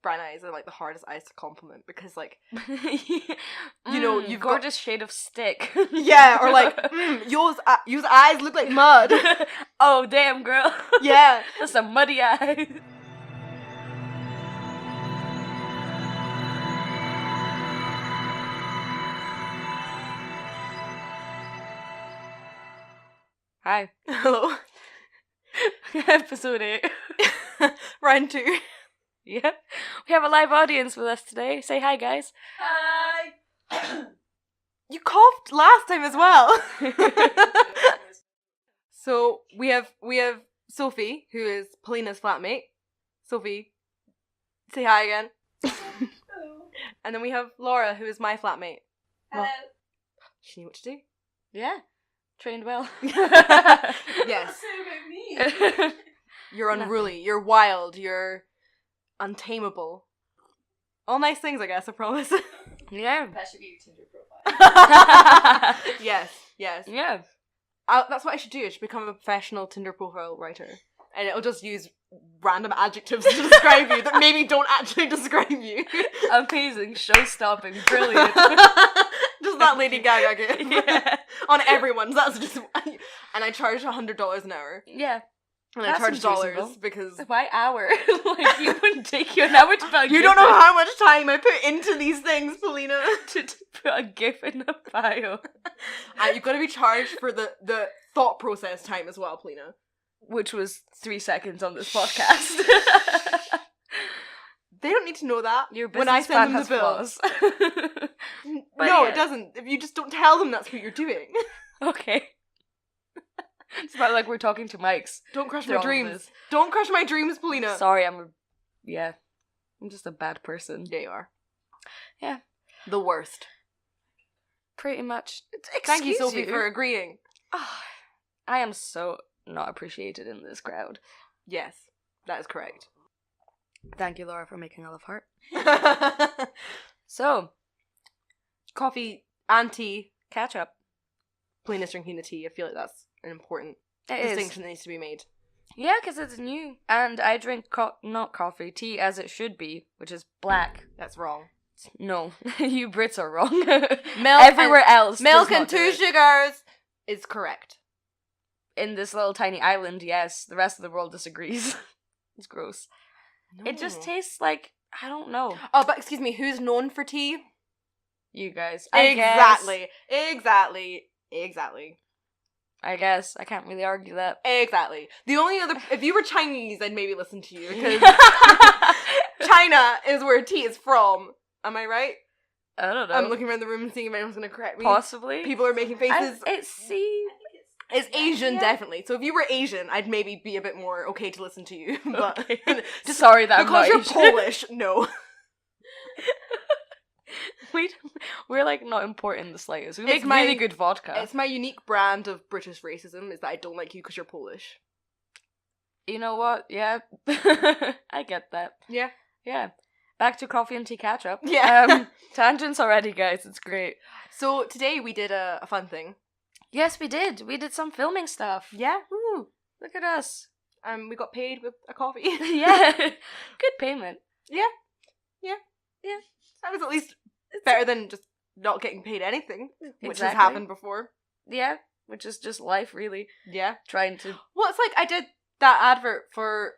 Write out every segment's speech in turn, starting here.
brown eyes are, like, the hardest eyes to compliment because, like, you know, you've gorgeous shade of stick. Yeah, or, like, yours eyes look like mud. Oh, damn, girl. Yeah. That's a muddy eye. Hi. Hello. Episode 8. Round 2. Yeah. We have a live audience with us today. Say hi, guys. Hi. You coughed last time as well. So we have Sophie, who is Polina's flatmate. Sophie, say hi again. Hello. And then we have Laura, who is my flatmate. Hello. She knew what to do. Yeah. Trained well. Yes. What about me? You're unruly. You're wild. You're untamable. All nice things, I guess, I promise. Yeah. That should be your Tinder profile. Yes. Yeah. That's what I should do. I should become a professional Tinder profile writer. And it'll just use random adjectives to describe you that maybe don't actually describe you. Amazing. Show-stopping. Brilliant. Just that Lady Gaga game. Yeah. On everyone's. That's just... And I charge $100 an hour. Yeah. And That I charge seems dollars reasonable. because... Why hour? Like, it wouldn't take you an hour to put a You GIF don't know in- how much time I put into these things, Polina. to put a GIF in a bio. You've got to be charged for the thought process time as well, Polina. Which was 3 seconds on this podcast. They don't need to know that. Your when I business send plan them has the bill. flaws. But No, yeah. it doesn't. If you just don't tell them that's what you're doing. Okay. It's about like we're talking to mics. Don't crush through my all of dreams. this. Don't crush my dreams, Polina. Sorry, I'm just a bad person. Yeah, you are. Yeah. The worst. Pretty much. Thank you, Excuse Sophie, for agreeing. Ah, I am so not appreciated in this crowd. Yes, that is correct. Thank you, Laura, for making a love heart. Coffee So, and tea. catch up. Polina's drinking the tea. I feel like that's an important It is. distinction that needs to be made. Yeah, because it's new. And I drink not coffee, tea as it should be, which is black. That's wrong. No, you Brits are wrong. Milk Everywhere else. Milk does and not do 2 it. sugars is correct. In this little tiny island, yes. The rest of the world disagrees. It's gross. It just tastes like, I don't know. Oh, but excuse me, who's known for tea? You guys. Exactly. I guess. I can't really argue that. Exactly. The only other... If you were Chinese, I'd maybe listen to you, because China is where tea is from. Am I right? I don't know. I'm looking around the room and seeing if anyone's going to correct me. Possibly. People are making faces. See. It's Asian, Yeah. definitely. So if you were Asian, I'd maybe be a bit more okay to listen to you. But Okay. just Sorry that I'm because not you're Asian. Polish, no. We're like not important in the slightest. We It's make my- really good vodka. It's my unique brand of British racism, is that I don't like you because you're Polish. You know what? Yeah. I get that. Yeah. Yeah. Back to coffee and tea catch up. Yeah. Tangents already, guys. It's great. So today we did a fun thing. Yes, we did. We did some filming stuff. Yeah. Woo. Look at us. We got paid with a coffee. Yeah. Good payment. That was at least better than just not getting paid anything, which has Exactly. happened before. Yeah. Which is just life, really. Yeah. Trying to... Well, it's like I did that advert for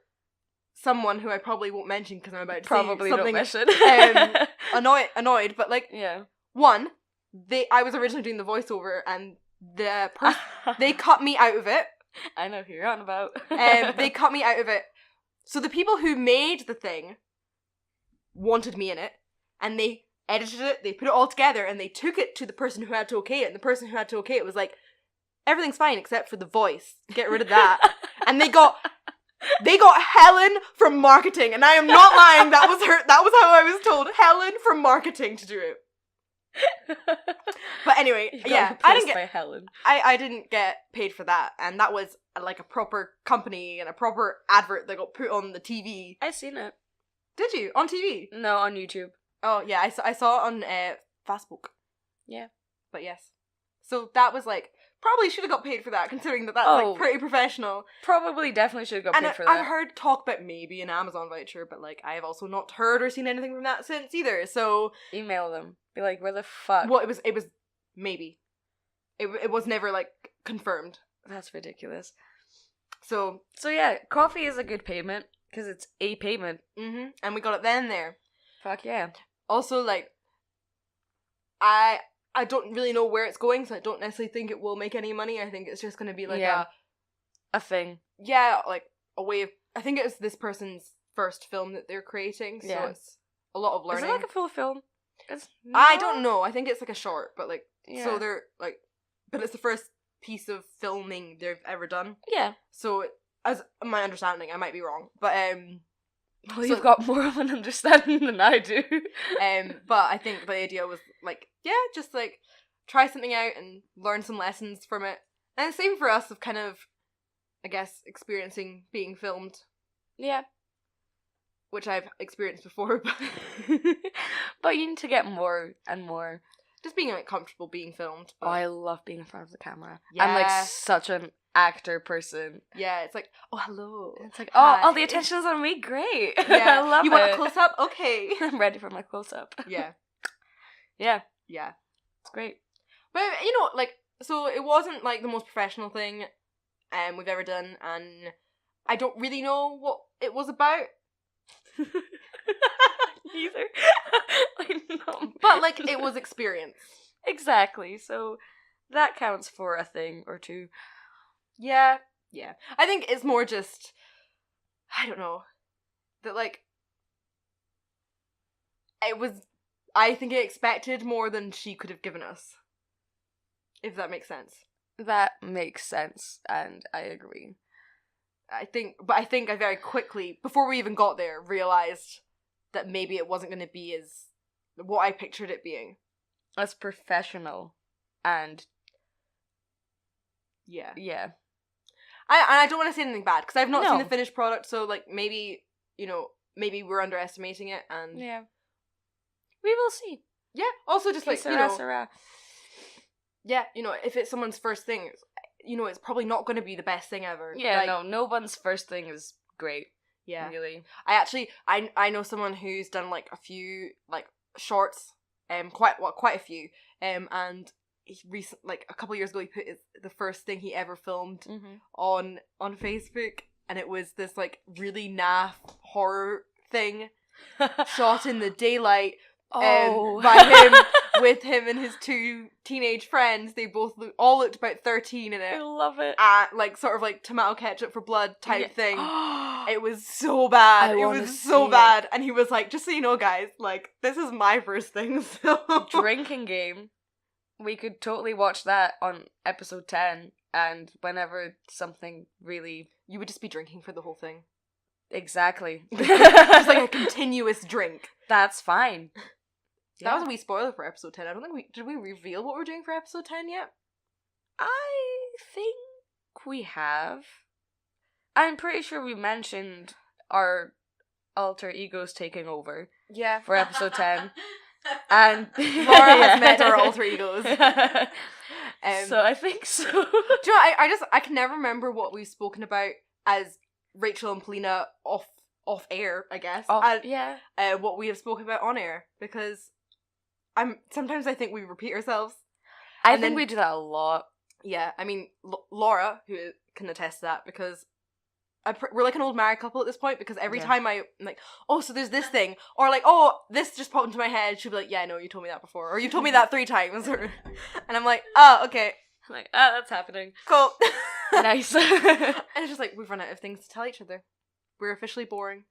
someone who I probably won't mention because I'm about to Probably say don't something mention. annoyed, but like, Yeah. one, I was originally doing the voiceover and the person, they cut me out of it. I know who you're on about. They cut me out of it. So the people who made the thing wanted me in it, and they edited it, they put it all together, and they took it to the person who had to okay it, and the person who had to okay it was like, everything's fine except for the voice. Get rid of that. And they got Helen from marketing, and I am not lying, that was how I was told. Helen from marketing to do it. But anyway, You got yeah, replaced by Helen. I didn't get paid for that, and that was like a proper company and a proper advert that got put on the TV. I seen it. Did you? On TV? No, on YouTube. Oh yeah, I saw it on Facebook. Yeah. But yes. So that was like probably should have got paid for that, considering that that's Oh. like pretty professional. Probably definitely should have got And paid for I've that. heard talk about maybe an Amazon voucher, but like I have also not heard or seen anything from that since either. So Email them. Be like, where the fuck? well, it was maybe. It was never like confirmed. That's ridiculous. So So yeah, coffee is a good payment because it's a payment. and we got it then and there. Fuck yeah. Also, like, I don't really know where it's going, so I don't necessarily think it will make any money. I think it's just going to be like A thing. like a way of. I think it was this person's first film that they're creating, so Yeah. it's a lot of learning. Is it like a full film? It's I not? don't know. I think it's like a short, but like Yeah. so they're like, but it's the first piece of filming they've ever done. Yeah. So as my understanding, I might be wrong, but Well, So- you've got more of an understanding than I do. but I think the idea was like, yeah, just like try something out and learn some lessons from it. And the same for us of kind of, I guess, experiencing being filmed, Yeah. which I've experienced before, but But you need to get more and more. just being like comfortable being filmed. Oh, But, I love being in front of the camera. I'm like Yeah. such an actor person. yeah, it's like, oh, hello. It's like, oh, Hi. all the attention's on me. Great. Yeah, I love you it. want a close up? Okay. I'm ready for my close up. Yeah, Yeah, yeah. it's great. But you know, like, so it wasn't like the most professional thing we've ever done, and I don't really know what it was about. Neither. I know. But like, it was experience. Exactly. So that counts for a thing or two. Yeah, yeah. I think it's more just, I don't know, that like, it was, I think it expected more than she could have given us. If that makes sense. That makes sense, and I agree. I think I very quickly, before we even got there, realised that maybe it wasn't going to be as, what I pictured it being. As professional, and Yeah. yeah. I don't want to say anything bad, because I've not seen No. the finished product, so like, maybe, you know, maybe we're underestimating it, and Yeah. We will see. yeah, also just like, Que you sera, know, sera. yeah, you know, if it's someone's first thing, you know, it's probably not going to be the best thing ever. Yeah, Like, no one's first thing is great. Yeah. Really. I actually, I know someone who's done like a few like shorts, quite a few, and he like a couple years ago he put the first thing he ever filmed Mm-hmm. on Facebook, and it was this like really naff horror thing shot in the daylight. Oh. By him with him and his two teenage friends. They both all looked about 13 in I it. love it. Like sort of like tomato ketchup for blood type Yeah. thing. It was so bad. I It wanna was so see bad. And he was like, just so you know, guys, like, this is my first thing, so. Drinking game. We could totally watch that on episode 10, and whenever something really You would just be drinking for the whole thing. exactly. Just like a continuous drink. That's fine. That was a wee spoiler for episode 10. I don't think did we reveal what we're doing for episode 10 yet? I think we have. I'm pretty sure we mentioned our alter egos taking over Yeah. for episode 10. And Laura has met our alter egos. So I think so. Do you know, I can never remember what we've spoken about as Rachel and Polina off air, I guess. And, yeah. what we have spoken about on air, because sometimes I think we repeat ourselves. I And think then- we do that a lot. Yeah, I mean, Laura, who can attest to that, because we're like an old married couple at this point, because every Yeah. time I'm like, oh, so there's this thing, or like, oh, this just popped into my head, she'll be like, yeah, no, you told me that before, or you told me that 3 times, and I'm like, oh, okay, Like, that's happening. cool. Nice. And it's just like, we've run out of things to tell each other. We're officially boring.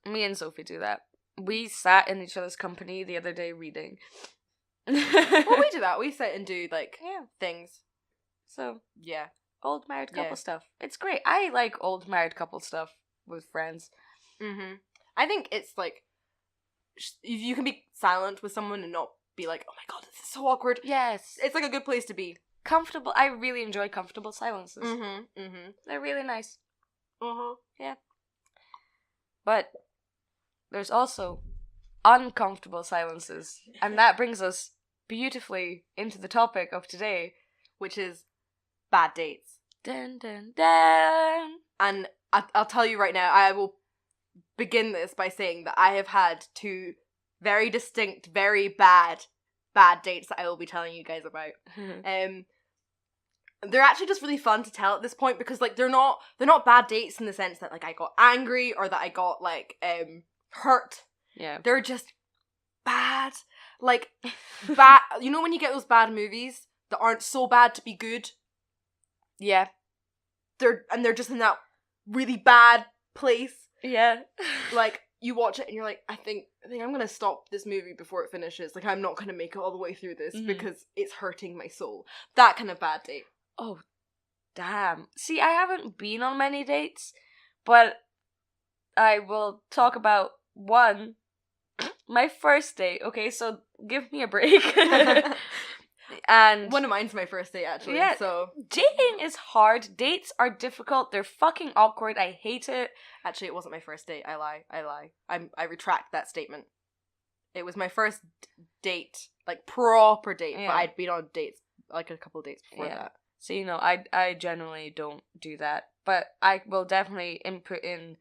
Me and Sophie do that. We sat in each other's company the other day reading. Well, we do that. We sit and do, like, Yeah. things. So, Yeah. old married couple Yeah. stuff. It's great. I like old married couple stuff with friends. Mm-hmm. I think it's, like, you can be silent with someone and not be like, oh my god, this is so awkward. Yes. It's, like, a good place to be. Comfortable. I really enjoy comfortable silences. Mm-hmm. Mm-hmm. They're really nice. Uh-huh. But there's also uncomfortable silences. And that brings us beautifully into the topic of today, which is bad dates. Dun, dun, dun. And I'll tell you right now, I will begin this by saying that I have had 2 very distinct, very bad dates that I will be telling you guys about. They're actually just really fun to tell at this point because like they're not bad dates in the sense that like I got angry or that I got like hurt. Yeah. They're just bad. Like bad. You know when you get those bad movies that aren't so bad to be good? Yeah. They're just in that really bad place. Yeah. Like you watch it and you're like, I think I'm gonna stop this movie before it finishes. Like I'm not gonna make it all the way through this because it's hurting my soul. That kind of bad date. Oh, damn. See, I haven't been on many dates, but I will talk about one. My first date. Okay, so give me a break. And one of mine's my first date actually. Yeah, so dating is hard. Dates are difficult. They're fucking awkward. I hate it. Actually, it wasn't my first date. I lie. I retract that statement. It was my first date, like proper date, but I'd been on dates, like a couple of dates before that. So, you know, I generally don't do that, but I will definitely input in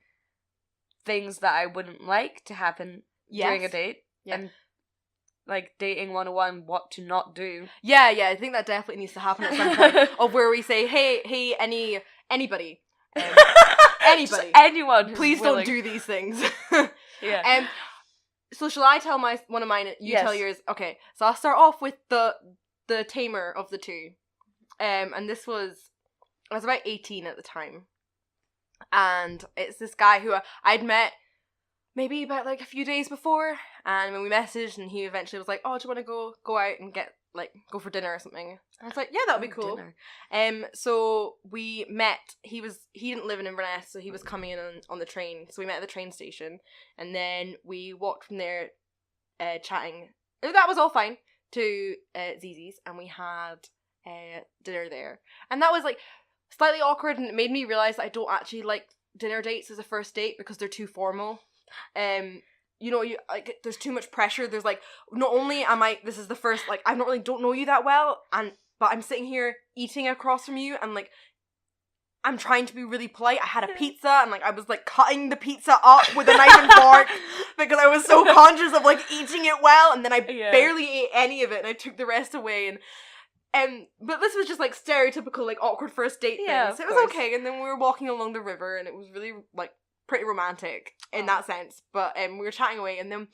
things that I wouldn't like to happen during a date. Yeah. And like dating 101, what to not do. Yeah, I think that definitely needs to happen at some point. Of where we say, hey, anybody. Anybody. Just anyone. Please willing. don't do these things. Yeah. So shall I tell one of mine, you tell yours? Okay, so I'll start off with the tamer of the 2. And I was about 18 at the time. And it's this guy who I'd met maybe about like a few days before, and when we messaged and he eventually was like, oh, do you want to go out and go for dinner or something? And I was like, yeah, that'd be cool. Dinner. So we met. He didn't live in Inverness, so he was coming in on the train. So we met at the train station, and then we walked from there, chatting. That was all fine to Zizi's, and we had dinner there, and that was like slightly awkward, and it made me realize that I don't actually like dinner dates as a first date because they're too formal. You know, there's too much pressure. There's like, not only this is the first, like, I don't know you that well, but I'm sitting here eating across from you, and like, I'm trying to be really polite. I had a pizza, and like, I was like cutting the pizza up with a knife and fork because I was so conscious of like eating it well, and then I barely ate any of it, and I took the rest away, but this was just like stereotypical like awkward first date thing, so it was okay. And then we were walking along the river, and it was really like pretty romantic in that sense, but we were chatting away, and then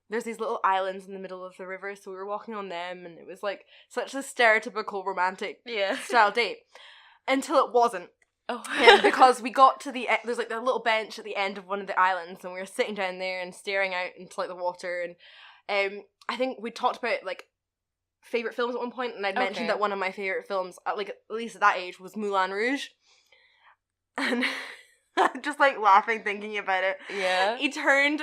there's these little islands in the middle of the river, so we were walking on them, and it was like such a stereotypical romantic style date until it wasn't. Because we got to there's like a little bench at the end of one of the islands, and we were sitting down there and staring out into like the water, and I think we talked about like favorite films at one point, and I'd mentioned that one of my favorite films, at least at that age, was Moulin Rouge, and I'm just like laughing thinking about it. Yeah. He turned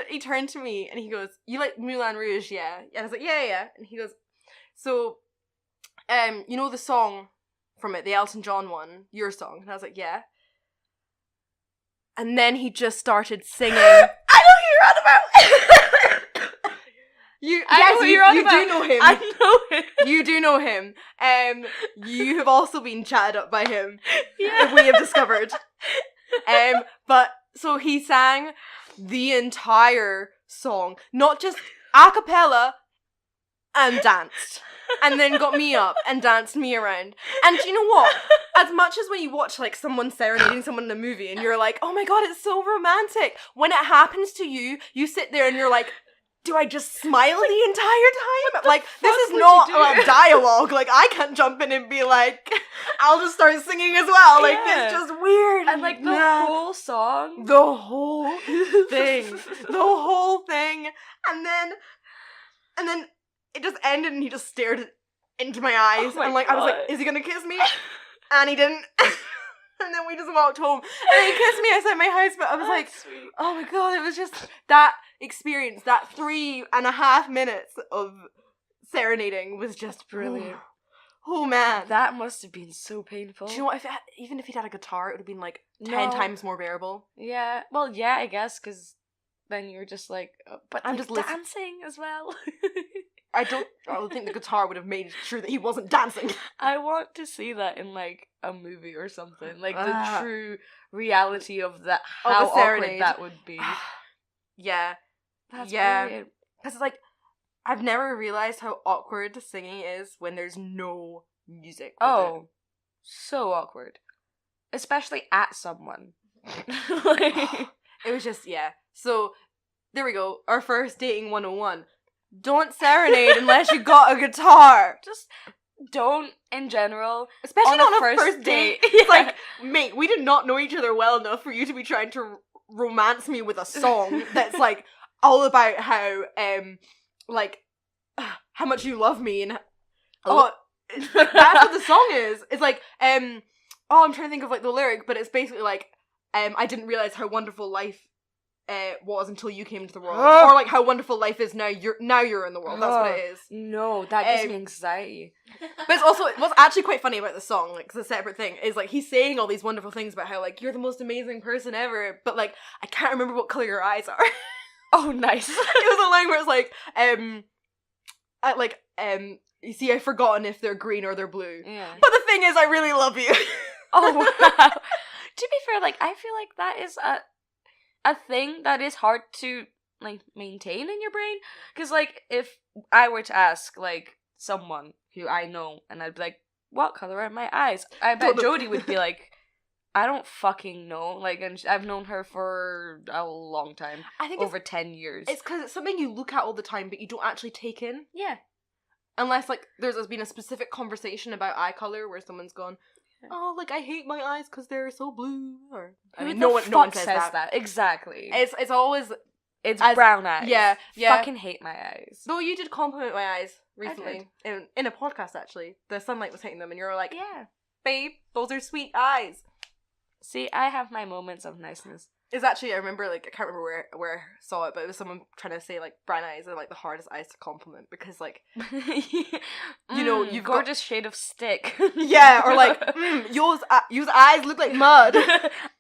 to me and he goes, "You like Moulin Rouge, yeah?" And I was like, yeah. And he goes, "So, you know the song from it, the Elton John one, your song?" And I was like, "Yeah." And then he just started singing. I know who you're on about. You do know him. I know him. You do know him. You have also been chatted up by him. Yeah. We have discovered. But so he sang the entire song, not just a cappella, and danced, and then got me up and danced me around. And you know what? As much as when you watch like someone serenading someone in a movie and you're like, oh my god, it's so romantic, when it happens to you, you sit there and you're like, do I just smile the entire time? Like, this is not a dialogue. Like, I can't jump in and be like, I'll just start singing as well. Like, it's just weird. And like, the whole song. The whole thing. The whole thing. And then it just ended and he just stared into my eyes. Oh my and like, God. I was like, is he gonna kiss me? And he didn't. And then we just walked home. And then he kissed me outside my house, but I was like, sweet. Oh my god, it was just that experience, that 3.5 minutes of serenading was just brilliant. Oh man. That must have been so painful. Do you know what, even if he'd had a guitar, it would have been like 10 times more bearable. Yeah, well, I guess, because then you're just like, but I'm like just dancing as well. I don't think the guitar would have made sure that he wasn't dancing. I want to see that in like a movie or something, like the Ah. true reality of that. Of How a awkward serenade. that would be. Yeah. That's Yeah. brilliant. Because, like, I've never realized how awkward singing is when there's no music. with Oh, so awkward, especially at someone. Like, it. It was just, yeah. So, there we go. Our first dating 101. Don't serenade unless you got a guitar. just don't in general. Especially On a on a first first date. date. It's Yeah. like, mate, we did not know each other well enough for you to be trying to romance me with a song that's, like, all about how, like, how much you love me and... Oh, that's what the song is. It's like, I'm trying to think of, like, the lyric, but it's basically like, I didn't realize how wonderful life was until you came into the world. Or, like, how wonderful life is now you're in the world. That's what it is. No, that gives me anxiety. But it's also, what's actually quite funny about the song, like, it's a separate thing, is, like, he's saying all these wonderful things about how, like, you're the most amazing person ever, but, like, I can't remember what colour your eyes are. Oh, nice. It was a line where it's like, you see, I've forgotten if they're green or they're blue. Yeah. But the thing is, I really love you. Oh wow. To be fair, like I feel like that is a thing that is hard to like maintain in your brain. Because like if I were to ask like someone who I know and I'd be like, what color are my eyes? I bet Jodie would be like, I don't fucking know. Like, and I've known her for a long time. I think over 10 years. it's because it's something you look at all the time, but you don't actually take in. Yeah. Unless, like, there's been a specific conversation about eye color where someone's gone, oh, like, I hate my eyes because they're so blue. Or I mean, no one says that. Exactly. It's always It's as- brown eyes. yeah. Fucking hate my eyes. Though you did compliment my eyes recently in a podcast. Actually, the sunlight was hitting them, and you were like, Yeah. babe, those are sweet eyes. See, I have my moments of niceness. It's actually, I remember, like, I can't remember where I saw it, but it was someone trying to say, like, brown eyes are, like, the hardest eyes to compliment, because, like, you know, you've got... gorgeous shade of stick. Yeah, or, like, yours eyes look like mud.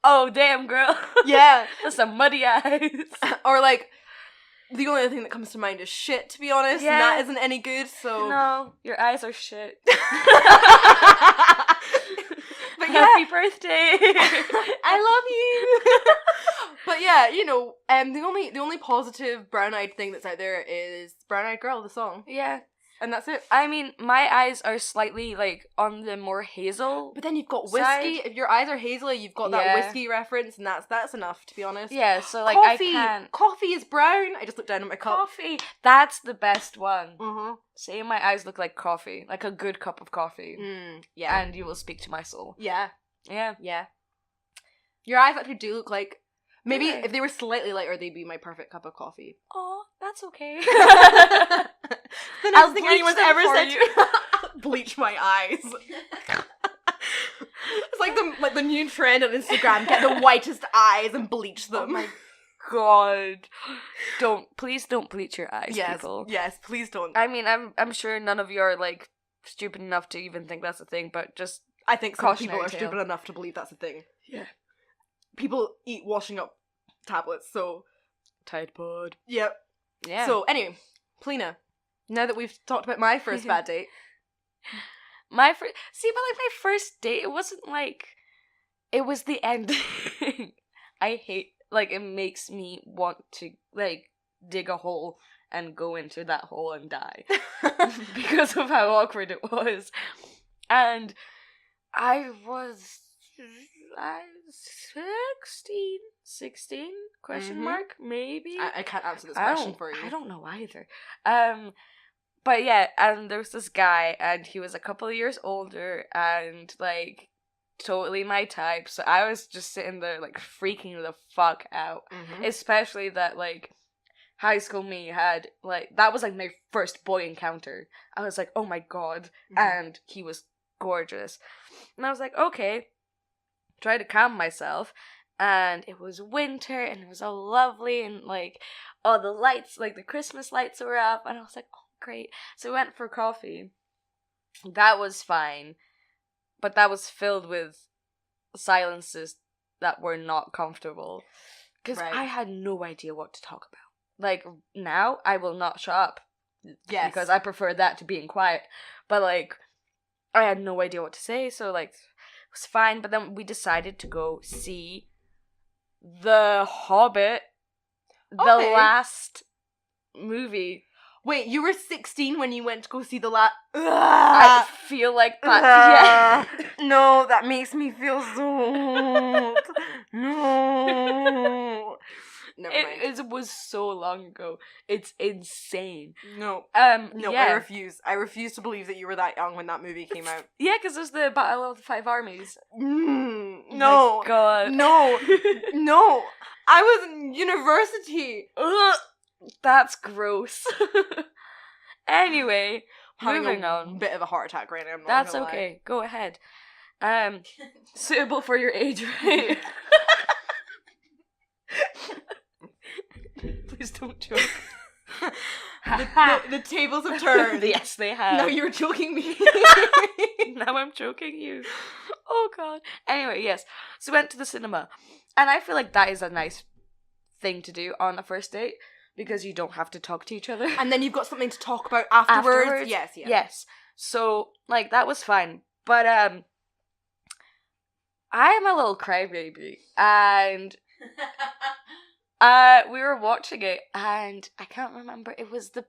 Oh, damn, girl. Yeah. That's some muddy eyes. Or, like, the only other thing that comes to mind is shit, to be honest, and Yeah. that isn't any good, so... No, your eyes are shit. But yeah. Happy birthday. I love you. But yeah, you know, the only positive brown-eyed thing that's out there is Brown Eyed Girl, the song. Yeah. And that's it. I mean, my eyes are slightly, like, on the more hazel. But then you've got whiskey. Side. If your eyes are hazily, you've got that Yeah. whiskey reference, and that's enough, to be honest. Yeah, so, like, coffee. I can't... Coffee is brown. I just looked down at my cup. Coffee. That's the best one. Mm-hmm. Say my eyes look like coffee. Like a good cup of coffee. Yeah. And you will speak to my soul. Yeah. Yeah. Yeah. Your eyes actually do look like... Maybe Yeah. if they were slightly lighter, they'd be my perfect cup of coffee. Oh, that's okay. The next I'll thing bleach anyone's them ever for said you. to bleach my eyes. It's like the new trend on Instagram. Get the whitest eyes and bleach them. Oh my god. Please don't bleach your eyes, yes, people. yes, please don't. I mean, I'm sure none of you are, like, stupid enough to even think that's a thing, but just... I think some people Cautionary are tale. stupid enough to believe that's a thing. Yeah. People eat washing up tablets, so Tide Pod. yep. Yeah. So anyway, Polina, now that we've talked about my first bad date, but like my first date, it wasn't like, it was the ending. I hate, like, it makes me want to, like, dig a hole and go into that hole and die. Because of how awkward it was. And I was 16 question Mhm. mark, maybe. I can't answer this question for you. I don't know either. But yeah, and there was this guy, and he was a couple of years older, and like totally my type. So I was just sitting there like freaking the fuck out, Mhm. especially that like high school me had like that was like my first boy encounter. I was like, oh my god, Mhm. and he was gorgeous, and I was like, okay, try to calm myself. And it was winter, and it was all lovely, and like all the lights, like the Christmas lights were up, and I was like, oh great. So we went for coffee. That was fine, but that was filled with silences that were not comfortable because Right. I had no idea what to talk about. Like now, I will not shut up. Yes. because I prefer that to being quiet. But like, I had no idea what to say, so like, it was fine. But then we decided to go see The Hobbit, the Okay. last movie. Wait, you were 16 when you went to go see the last. I feel like that. Yeah. No, that makes me feel so old. No. Never mind. It was so long ago. It's insane. No. No, yeah. I refuse. I refuse to believe that you were that young when that movie came out. Yeah, because there's the Battle of the Five Armies. No. My God. No. No. I was in university. Ugh, that's gross. Anyway, Having moving a on. bit of a heart attack right now. I'm not That's gonna lie. okay. Go ahead. Suitable for your age, right? Please don't joke. The tables have turned. Yes, they have. Now you're joking me. Now I'm choking you. Oh God. Anyway, yes. So we went to the cinema. And I feel like that is a nice thing to do on a first date because you don't have to talk to each other. And then you've got something to talk about afterwards. Yes, yes. Yes. So, like, that was fine. But, I am a little crybaby. And we were watching it and I can't remember. It was the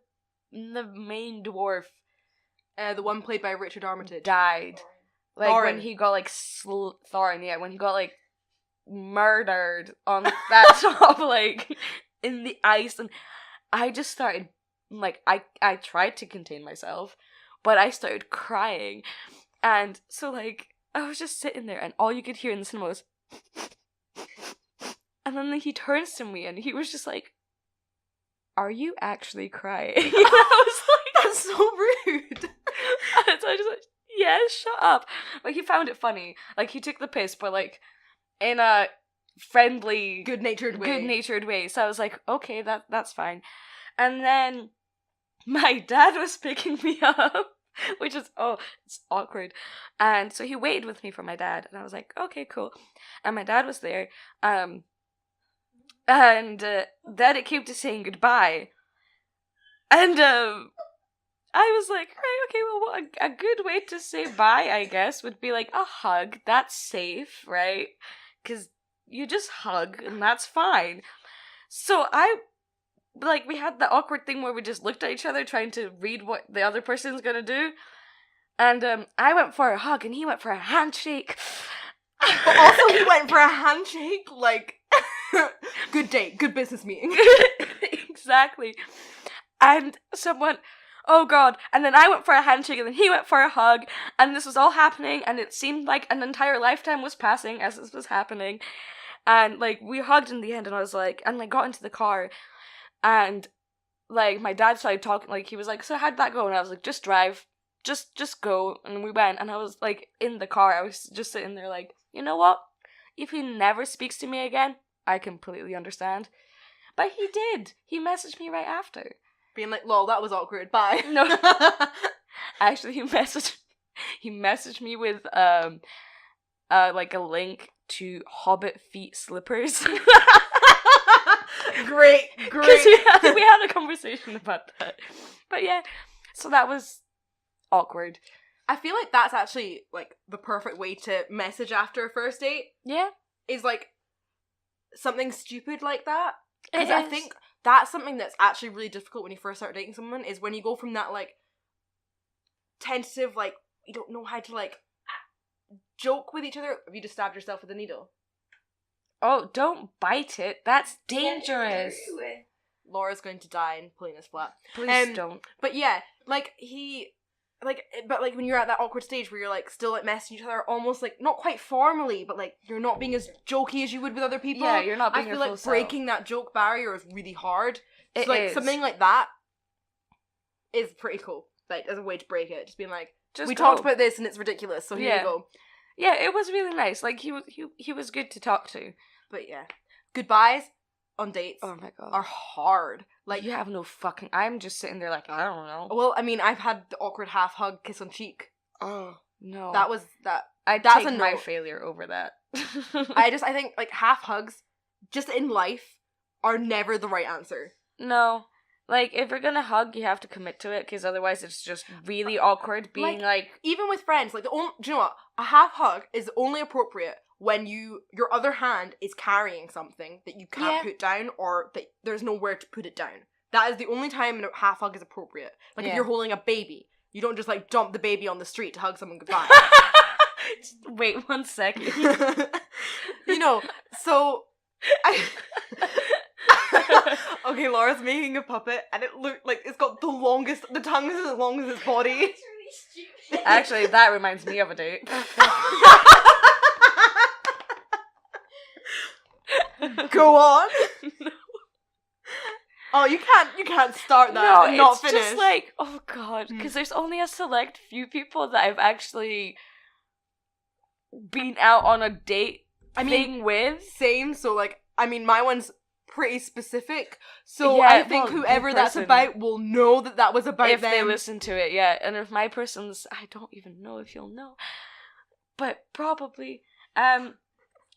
main dwarf The one played by Richard Armitage. died. Like, Thorin. when he got, like, Thorin, yeah. When he got, like, murdered on that top, like, in the ice, and I just started, like, I tried to contain myself, but I started crying, and so, like, I was just sitting there, and all you could hear in the cinema was, and then he turns to me, and he was just like, "Are you actually crying?" And I was like, That's so rude. and so I just like, "Yeah, shut up." Like, he found it funny, like, he took the piss, but, like, in a friendly, Good-natured way. So I was like, okay, that's fine. And then my dad was picking me up, which is, it's awkward. And so he waited with me for my dad, and I was like, okay, cool. And my dad was there, and then it came to saying goodbye, and I was like, right, okay, well, what a good way to say bye, I guess, would be like a hug. That's safe, right? Because you just hug, and that's fine. So we had the awkward thing where we just looked at each other trying to read what the other person's gonna do. And I went for a hug, and he went for a handshake. But also he went for a handshake, like, good date, good business meeting. Exactly. And someone... Oh God. And then I went for a handshake and then he went for a hug and this was all happening and it seemed like an entire lifetime was passing as this was happening. And like we hugged in the end and I was like, and I got into the car and like my dad started talking, like he was like, so how'd that go? And I was like, just drive, just go. And we went and I was like in the car, I was just sitting there like, you know what? If he never speaks to me again, I completely understand. But he did. He messaged me right after. Being like, lol, that was awkward, bye. No. Actually, he messaged me with like a link to Hobbit feet slippers. Great. Because we had a conversation about that. But yeah, so that was awkward. I feel like that's actually like the perfect way to message after a first date. Yeah. Is like something stupid like that. It Because I is. think that's something that's actually really difficult when you first start dating someone, is when you go from that like tentative, like you don't know how to like joke with each other. Have you just stabbed yourself with a needle? Oh, don't bite it. That's dangerous. Laura's going to die in Polina's flat. Please don't. But yeah, like but when you're at that awkward stage where you're like still like messaging each other, almost like not quite formally, but like you're not being as jokey as you would with other people. Yeah, you're not being I your feel full like self. breaking that joke barrier is really hard. So It like is. something like that is pretty cool. Like as a way to break it, just being like, Just we go. talked about this and it's ridiculous, so here Yeah. you go. Yeah, it was really nice. Like he was good to talk to. But yeah, goodbyes on dates Oh my God. are hard. Like you have no fucking... I'm just sitting there like, I don't know. well, I mean, I've had the awkward half hug, kiss on cheek. Oh, no. That was that. I'd that's take a my no. failure over that. I think like half hugs, just in life, are never the right answer. No. Like, if you're gonna hug, you have to commit to it, because otherwise it's just really awkward being like... Even with friends, like, do you know what? A half hug is only appropriate when your other hand is carrying something that you can't put down, or that there's nowhere to put it down. That is the only time a half hug is appropriate. Like, if you're holding a baby, you don't just, like, dump the baby on the street to hug someone goodbye. Just wait 1 second. You know, so... Okay, Laura's making a puppet, and it looked like it's got the tongue is as long as its body. It's really stupid. Actually, that reminds me of a date. Go on. No. Oh, you can't start that No, and not it's finish. just like, oh god, because there's only a select few people that I've actually been out on a date thing with. Same, so like, I mean, my one's pretty specific, so Yeah, I think well, whoever the that's person- about will know that was about If them. they listen to it, yeah. And if my person's, I don't even know if you'll know, but probably.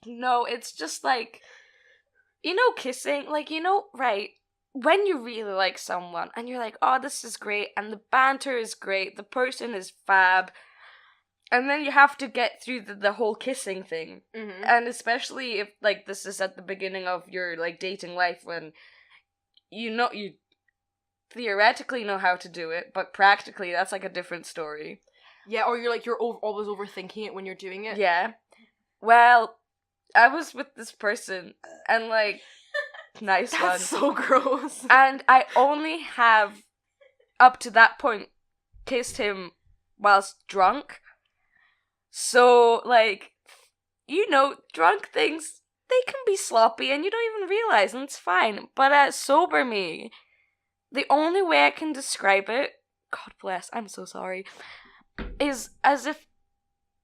No, it's just like, you know, kissing, like, you know, right, when you really like someone and you're like, oh, this is great, and the banter is great, the person is fab, and then you have to get through the whole kissing thing. Mhm. And especially if, like, this is at the beginning of your, like, dating life, when you theoretically know how to do it, but practically that's, like, a different story. Yeah, or you're always overthinking it when you're doing it. Yeah. Well, I was with this person, and, like, nice one. That's so gross. And I only have, up to that point, kissed him whilst drunk. So, like, you know, drunk things, they can be sloppy and you don't even realize, and it's fine. But as sober me, the only way I can describe it, God bless, I'm so sorry, is as if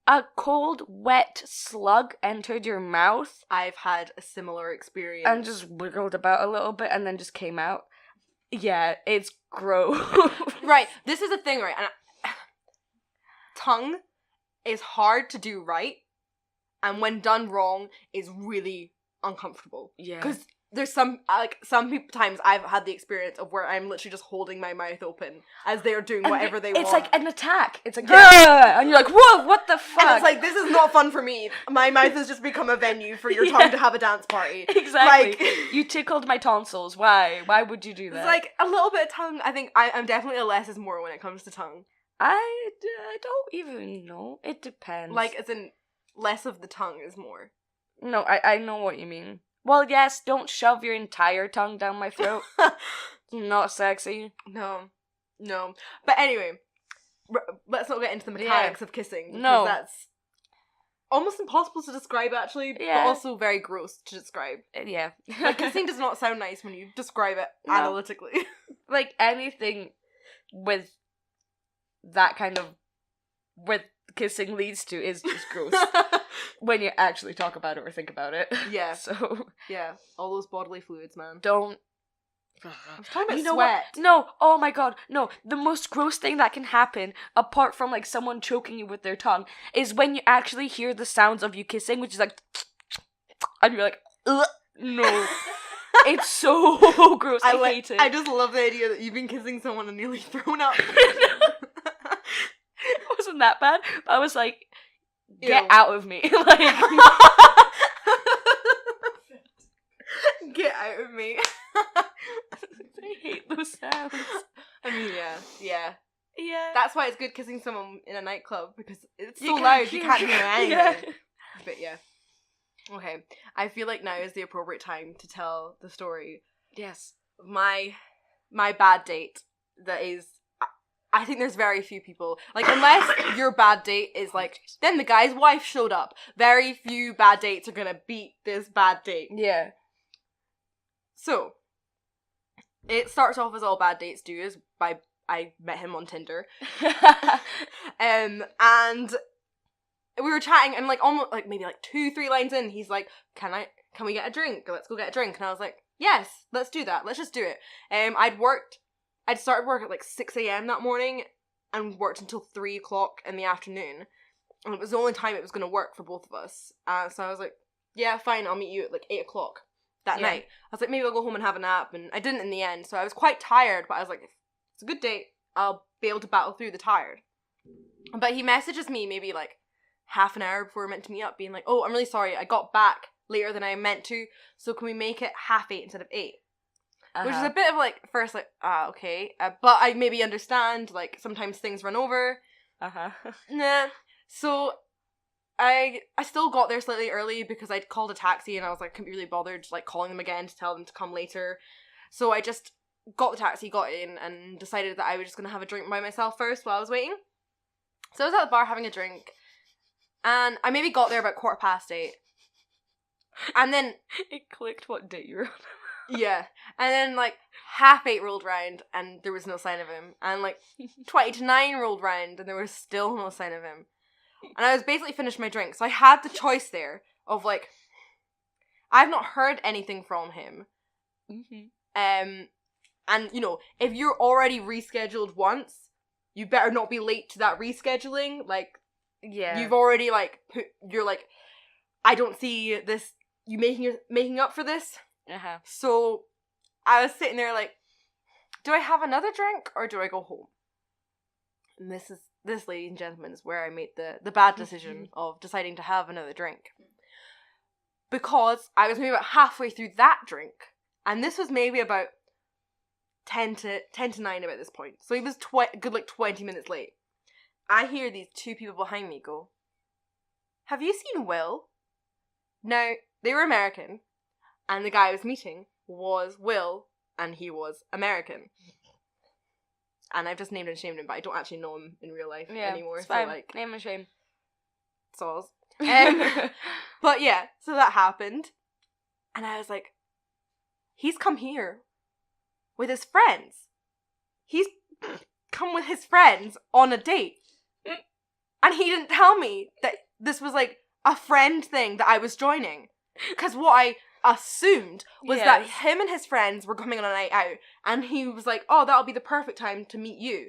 a cold, wet slug entered your mouth I've had a similar experience. and just wiggled about a little bit and then just came out. Yeah, it's gross. Right, this is a thing, right? And tongue is hard to do right, and when done wrong is really uncomfortable. Yeah. Because there's some times I've had the experience of where I'm literally just holding my mouth open as they're doing whatever they want. It's like an attack. It's like, Yeah. and you're like, whoa, what the fuck? And it's like, this is not fun for me. My mouth has just become a venue for your tongue to have a dance party. Exactly. Like, You tickled my tonsils. Why? Why would you do that? it's like a little bit of tongue. I think I'm definitely a less is more when it comes to tongue. I don't even know. It depends. Like, as in, less of the tongue is more. No, I know what you mean. Well, yes, don't shove your entire tongue down my throat. Not sexy. No. But anyway, let's not get into the mechanics of kissing. Because No. that's almost impossible to describe, actually, Yeah. but also very gross to describe. Yeah. Like, kissing does not sound nice when you describe it No. analytically. Like, anything with that kind of, with kissing leads to is just gross. When you actually talk about it or think about it. Yeah. So, Yeah, all those bodily fluids, man. don't. I was talking about You know sweat. what? No, oh my god, no. The most gross thing that can happen, apart from like someone choking you with their tongue, is when you actually hear the sounds of you kissing, which is like, and you're like, ugh, no. It's so gross. I hate it. I just love the idea that you've been kissing someone and nearly thrown up. It wasn't that bad. I was like, get Ew. out of me. Like, Get out of me. I hate those sounds. I mean, yeah. Yeah. That's why it's good kissing someone in a nightclub, because it's so You can't loud you can't hear- hear anything. Yeah. But yeah. Okay. I feel like now is the appropriate time to tell the story Yes. of my bad date that is... I think there's very few people, like, unless your bad date is like, then the guy's wife showed up. Very few bad dates are gonna beat this bad date. Yeah. So, it starts off as all bad dates do, is by I met him on Tinder. And we were chatting, and like almost like maybe like 2-3 lines in, he's like, can we get a drink? Let's go get a drink. And I was like, yes, let's do that. Let's just do it. I'd started work at like 6 a.m. that morning and worked until 3 o'clock in the afternoon. And it was the only time it was going to work for both of us. So I was like, yeah, fine, I'll meet you at like 8 o'clock. that Yeah. night. I was like, maybe I'll go home and have a nap, and I didn't in the end, so I was quite tired, but I was like, it's a good date, I'll be able to battle through the tired. But he messages me maybe like half an hour before we're meant to meet up, being like, oh, I'm really sorry, I got back later than I meant to, so can we make it 8:30 instead of 8? Which is a bit of like, first like, okay, but I maybe understand, like, sometimes things run over. Nah. So I still got there slightly early because I'd called a taxi and I was like, couldn't be really bothered like calling them again to tell them to come later. So I just got the taxi, got in, and decided that I was just gonna have a drink by myself first while I was waiting. So I was at the bar having a drink, and I maybe got there about 8:15. And then It clicked what date you were on. yeah, and then like 8:30 rolled round and there was no sign of him, and like 9:20 rolled round and there was still no sign of him, and I was basically finished my drink, so I had the choice there of like, I've not heard anything from him, and you know, if you're already rescheduled once, you better not be late to that rescheduling. Like, Yeah. you've already like you're like, I don't see this, you making up for this. So I was sitting there like, do I have another drink or do I go home? And this, ladies and gentlemen, is where I made the bad decision of deciding to have another drink. Because I was maybe about halfway through that drink, and this was maybe about 10 to 9 about this point. So he was good like 20 minutes late. I hear these two people behind me go, have you seen Will? Now, they were American, and the guy I was meeting was Will, and he was American. And I've just named and shamed him, but I don't actually know him in real life anymore. It's fine. So, like, Name and shame. soz. But yeah, so that happened. And I was like, he's come here with his friends. He's come with his friends on a date. And he didn't tell me that this was like a friend thing that I was joining. Because what I assumed was that him and his friends were coming on a night out, and he was like, oh, that'll be the perfect time to meet you.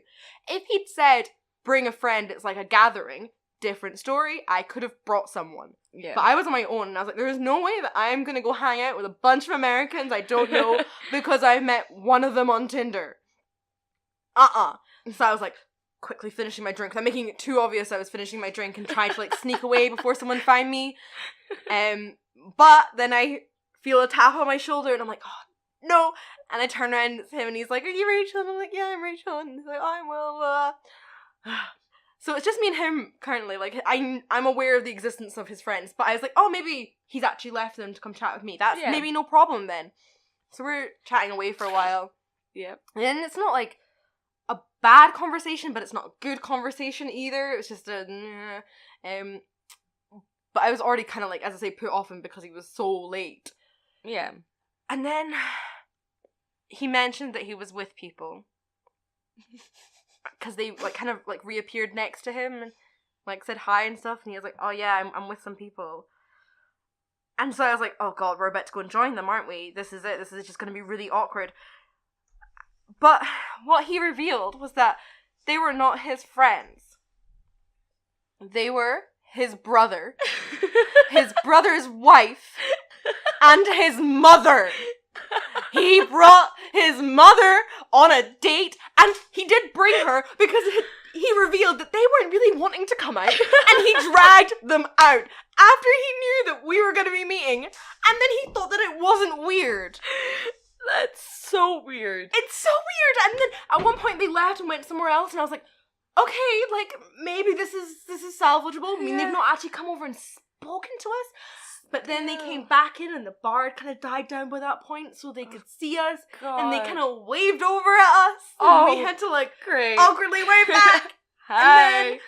If he'd said, bring a friend, it's like a gathering, different story, I could have brought someone. Yeah. But I was on my own, and I was like, there's no way that I'm gonna go hang out with a bunch of Americans I don't know because I met one of them on Tinder. So I was like, quickly finishing my drink. I'm making it too obvious I was finishing my drink and trying to like sneak away before someone find me. But then I feel a tap on my shoulder and I'm like, oh no, and I turn around and it's him and he's like, are you Rachel? And I'm like, yeah, I'm Rachel. And he's like, oh, I'm Will. So it's just me and him currently. Like, I'm aware of the existence of his friends, but I was like, oh, maybe he's actually left them to come chat with me. That's maybe no problem then. So we're chatting away for a while. Yeah. And it's not like a bad conversation, but it's not a good conversation either. It was just a but I was already kind of like, as I say, put off him because he was so late. Yeah. And then he mentioned that he was with people. Because they like kind of like reappeared next to him and like said hi and stuff, and he was like, oh yeah, I'm with some people. And so I was like, oh god, we're about to go and join them, aren't we? This is it. This is just going to be really awkward. But what he revealed was that they were not his friends. They were his brother, his brother's wife, and his mother. He brought his mother on a date, and he did bring her because he revealed that they weren't really wanting to come out, and he dragged them out after he knew that we were going to be meeting, and then he thought that it wasn't weird. That's so weird. It's so weird. And then at one point they left and went somewhere else, and I was like, okay, like maybe this is salvageable. I mean, they've not actually come over and spoken to us. But then they came back in and the bar had kind of died down by that point so they could see us. God. And they kind of waved over at us. And we had to like great. awkwardly wave back. Hi.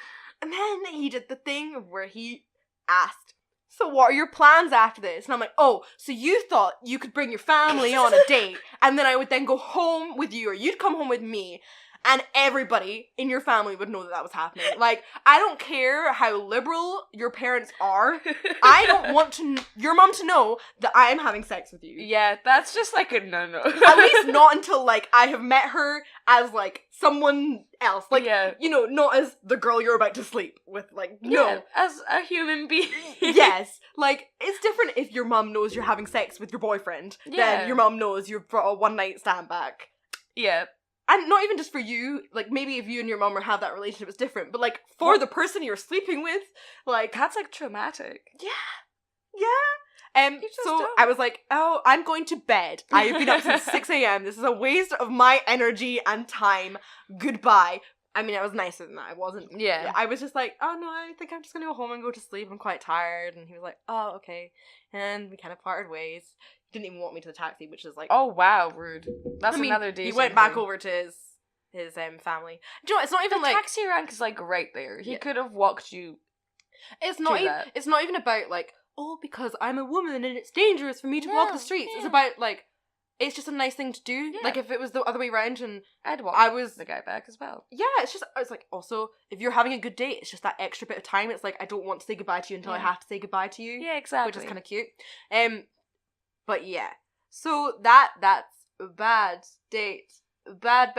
And then he did the thing where he asked, so what are your plans after this? And I'm like, oh, so you thought you could bring your family on a date and then I would then go home with you or you'd come home with me and everybody in your family would know that that was happening. Like, I don't care how liberal your parents are. I don't want your mom to know that I am having sex with you. Yeah, that's just like a no-no. At least not until, like, I have met her as, like, someone else. Like, Yeah. you know, not as the girl you're about to sleep with. Like, no. Yeah, as a human being. Yes. Like, it's different if your mum knows you're having sex with your boyfriend Yeah. than your mum knows you've brought a one-night stand back. Yeah. And not even just for you, like, maybe if you and your mum have that relationship, it's different, but, like, for the person you're sleeping with, like... That's, like, traumatic. Yeah. You just So don't. I was like, oh, I'm going to bed. I have been up since 6 a.m. This is a waste of my energy and time. Goodbye. I mean, I was nicer than that. I wasn't. Yeah. I was just like, oh no, I think I'm just going to go home and go to sleep. I'm quite tired. And he was like, oh, okay. And we kind of parted ways. He didn't even want me to the taxi, which is like... Oh, wow, rude. That's I mean, another day. he went back over to his family. Do you know, it's not even The like... taxi rank is, like, right there. He Yeah. could have walked you. It's not do even, that. it's not even about, like, oh, because I'm a woman and it's dangerous for me to walk No, the streets. It's yeah. about, like, it's just a nice thing to do. Yeah. Like, if it was the other way around and I'd walk I was... the guy back as well. Yeah, it's like, also, if you're having a good date, it's just that extra bit of time. It's like, I don't want to say goodbye to you until I Yeah. have to say goodbye to you. Yeah, exactly. Which is kind of cute. But yeah. So that's a bad date. Bad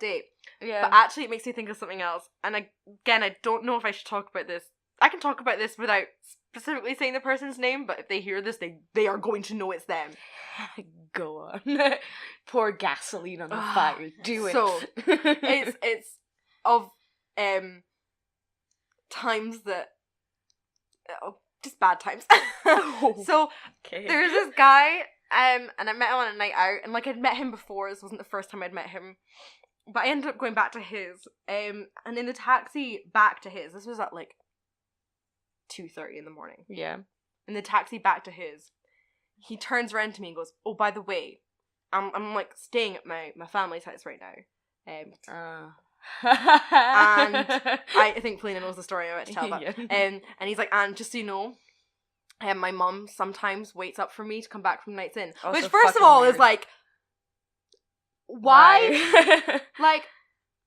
date. Yeah. But actually, it makes me think of something else. And again, I don't know if I should talk about this. I can talk about this without specifically saying the person's name, but if they hear this, they are going to know it's them. Go on. Pour gasoline on the fire. Do it. So, it's of times that... Oh, just bad times. So, Okay. there's this guy, and I met him on a night out, and, like, I'd met him before. This wasn't the first time I'd met him. But I ended up going back to his, and in the taxi back to his, this was at, like, 2:30 in the morning. Yeah. In the taxi back to his, he turns around to me and goes, oh, by the way, I'm like, staying at my family's house right now. And I think Felina knows the story, I went to tell that. Yeah. And he's like, and just so you know, my mum sometimes waits up for me to come back from nights in. Oh, Which, so first of fucking all, weird. is like, why? Like,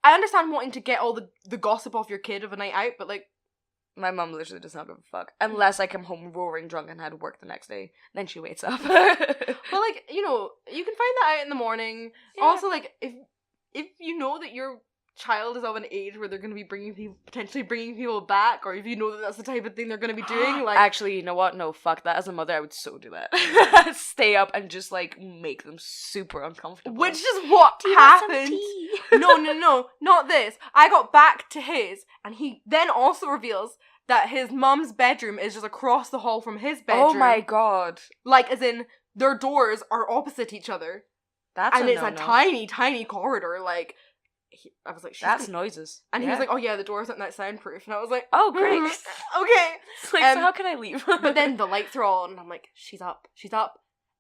I understand wanting to get all the gossip off your kid of a night out, but like... My mum literally does not give a fuck. Unless I come home roaring drunk and had to work the next day. Then she waits up. Well, like, you know, you can find that out in the morning. Yeah. Also, like, if you know that your child is of an age where they're going to be potentially bringing people back, or if you know that that's the type of thing they're going to be doing, like... Actually, you know what? No, fuck that. As a mother, I would so do that. Stay up and just, like, make them super uncomfortable. Which is what Do you want some happened. tea? No, not this. I got back to his, and he then also reveals that his mum's bedroom is just across the hall from his bedroom. Oh my god. Like, as in, their doors are opposite each other. That's And a it's no-no. a tiny corridor, like... I was like, That's noises. And he Yeah. was like, oh yeah, the doors aren't that soundproof. And I was like, Oh, great. okay. It's like, so how can I leave? But then the lights are on, and I'm like, she's up.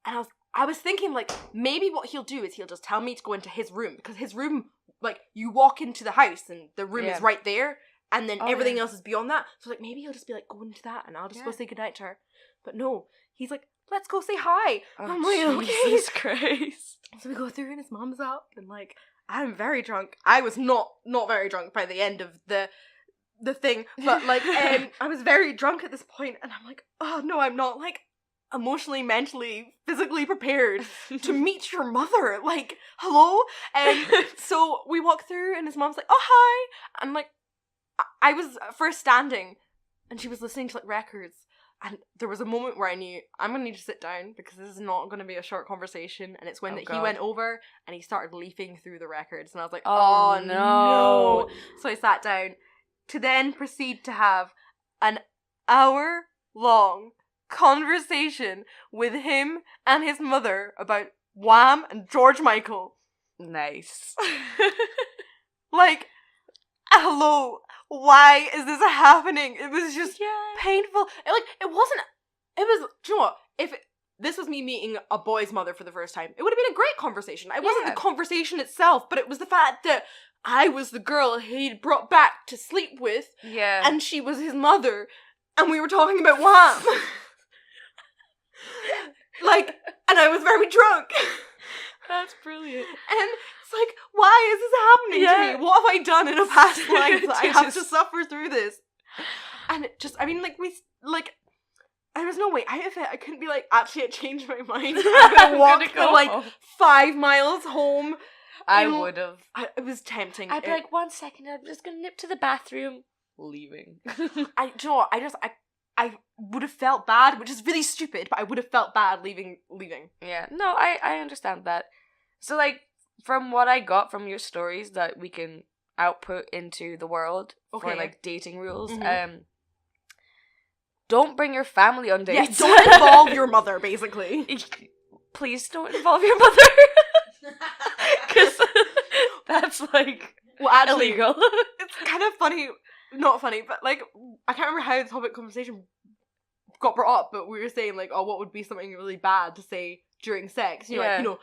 And I was thinking, like, maybe what he'll do is he'll just tell me to go into his room, because his room, like, you walk into the house, and the room Yeah. is right there, and then Oh, everything yeah. else is beyond that. So, like, maybe he'll just be like, go into that, and I'll just go Yeah. say goodnight to her. But no, he's like, let's go say hi. Oh, I'm like, okay. Jesus Christ. So we go through, and his mom's up, and, like, I'm very drunk. I was not very drunk by the end of the thing, but, like, I was very drunk at this point, and I'm like, oh no, I'm not, like, emotionally, mentally, physically prepared to meet your mother. Like, hello? And so we walk through, and his mom's like, oh, hi. And, like, I was first standing, and she was listening to, like, records. And there was a moment where I knew, I'm going to need to sit down, because this is not going to be a short conversation. And it's when Oh, that he God. went over, and he started leafing through the records. And I was like, Oh, oh no. no. So I sat down to then proceed to have an hour-long conversation with him and his mother about Wham and George Michael. Nice. Like, hello, why is this happening? It was just Yeah. painful. Do you know what? If this was me meeting a boy's mother for the first time, it would have been a great conversation. It wasn't Yeah. the conversation itself, but it was the fact that I was the girl he'd brought back to sleep with, Yeah. and she was his mother, and we were talking about Wham. Like, and I was very drunk. That's brilliant. And it's like, why is this happening Yeah. to me? What have I done in a past life that I To have just- to suffer through this? And it just, I mean, like, there was no way out of it. I couldn't be like, actually, I changed my mind. I'm gonna walk gonna the, go like, home. 5 miles home. I in- would have. It was tempting. I'd be like, 1 second, I'm just gonna nip to the bathroom. Leaving. Do you know what? I would have felt bad, which is really stupid, but I would have felt bad leaving. Yeah, no, I understand that. So, like, from what I got from your stories that we can output into the world for, Okay. like, dating rules, Mhm. don't bring your family on Yeah, dates. don't involve your mother, basically. Please don't involve your mother. Because that's, like, Well, actually, illegal. it's kind of funny. Not funny, but, like, I can't remember how the topic conversation got brought up, but we were saying, like, oh, what would be something really bad to say during sex? You know, like, Yeah. you know,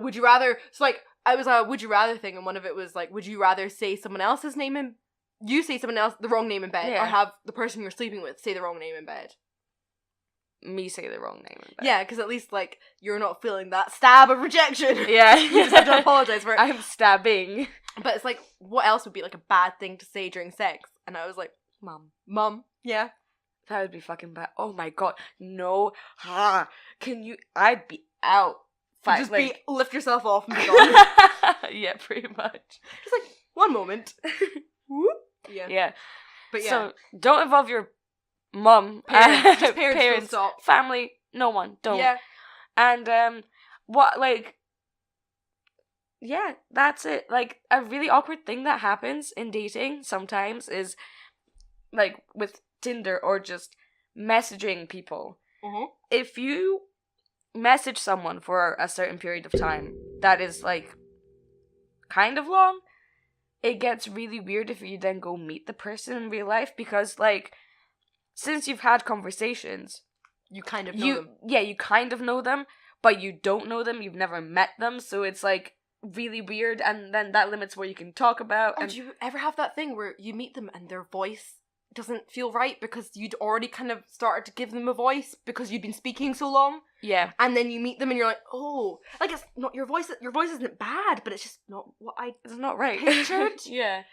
would you rather... So, like, I was a would you rather thing, and one of it was, like, would you rather say someone else's name in... You say someone else, the wrong name in bed, Yeah. or have the person you're sleeping with say the wrong name in bed? Me say the wrong name in bed. Yeah, because at least, like, you're not feeling that stab of rejection. Yeah. You just have to apologize for it. I'm stabbing. But it's like, what else would be, like, a bad thing to say during sex? And I was like, Mum. Yeah. That would be fucking bad. Oh my god. No. Can you... I'd be out. Just lift yourself off and be gone. Yeah, pretty much. Just like, one moment. Whoop. Yeah. Yeah. But yeah. So, don't involve your mum. Parents. Just parents will stop. Family. No one. Don't. Yeah. And, what, like... Yeah, that's it. Like, a really awkward thing that happens in dating sometimes is, like, with Tinder or just messaging people. Mm-hmm. If you message someone for a certain period of time that is, like, kind of long, it gets really weird if you then go meet the person in real life because, like, since you've had conversations, You kind of know them. Yeah, you kind of know them, but you don't know them, you've never met them, so it's, like, really weird, and then that limits what you can talk about. Or And do you ever have that thing where you meet them and their voice doesn't feel right because you'd already kind of started to give them a voice because you'd been speaking so long, yeah, and then you meet them and you're like, oh, like, it's not your voice isn't bad, but it's just not what I it's not right. pictured. Yeah.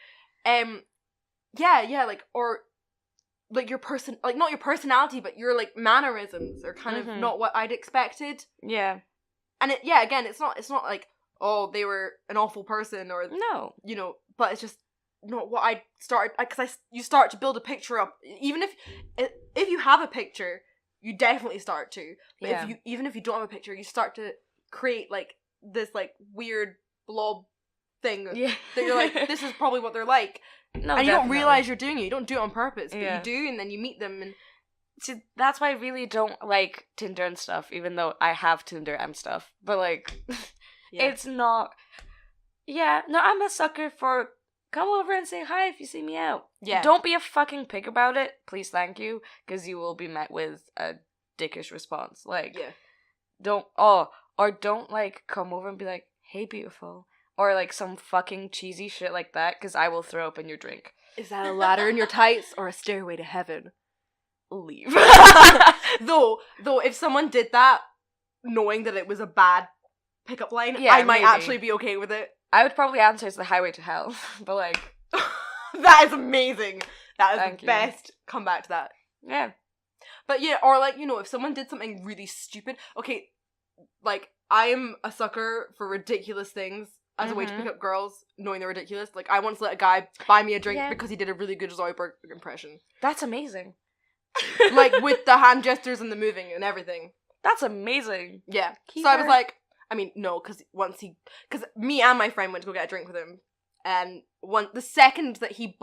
Yeah, like, or like your person, like, not your personality, but your, like, mannerisms are kind of Mhm. not what I'd expected. Yeah. And again, it's not like, oh, they were an awful person, or, No. you know, but it's just not what I started, because you start to build a picture up. Even if you have a picture, you definitely start to. But Yeah. even if you don't have a picture, you start to create, like, this, like, weird blob thing Yeah. that you're like, this is probably what they're like. No, And you don't definitely. realize you're doing it. You don't do it on purpose, but Yeah. you do, and then you meet them, and See, that's why I really don't like Tinder and stuff, even though I have Tinder and stuff. But, like, yeah. it's not... Yeah, no, I'm a sucker for come over and say hi if you see me out. Yeah. Don't be a fucking pig about it. Please, thank you. Because you will be met with a dickish response. Like, Yeah. don't, like, come over and be like, hey, beautiful. Or, like, some fucking cheesy shit like that, because I will throw up in your drink. Is that a ladder in your tights or a stairway to heaven? Leave. Though, if someone did that, knowing that it was a bad pickup line, Yeah, I might maybe. actually be okay with it. I would probably answer it's the highway to hell. But, like, That is amazing. That is Thank the you. best comeback to that. yeah. But yeah, or, like, you know, if someone did something really stupid, okay, like, I'm a sucker for ridiculous things as a way to Mhm. pick up girls, knowing they're ridiculous. Like, I once let a guy buy me a drink Yeah. because he did a really good Zoidberg impression. That's amazing. Like, with the hand gestures and the moving and everything. That's amazing. Yeah. Keep So I was her- like, I mean, no, because me and my friend went to go get a drink with him, and the second that he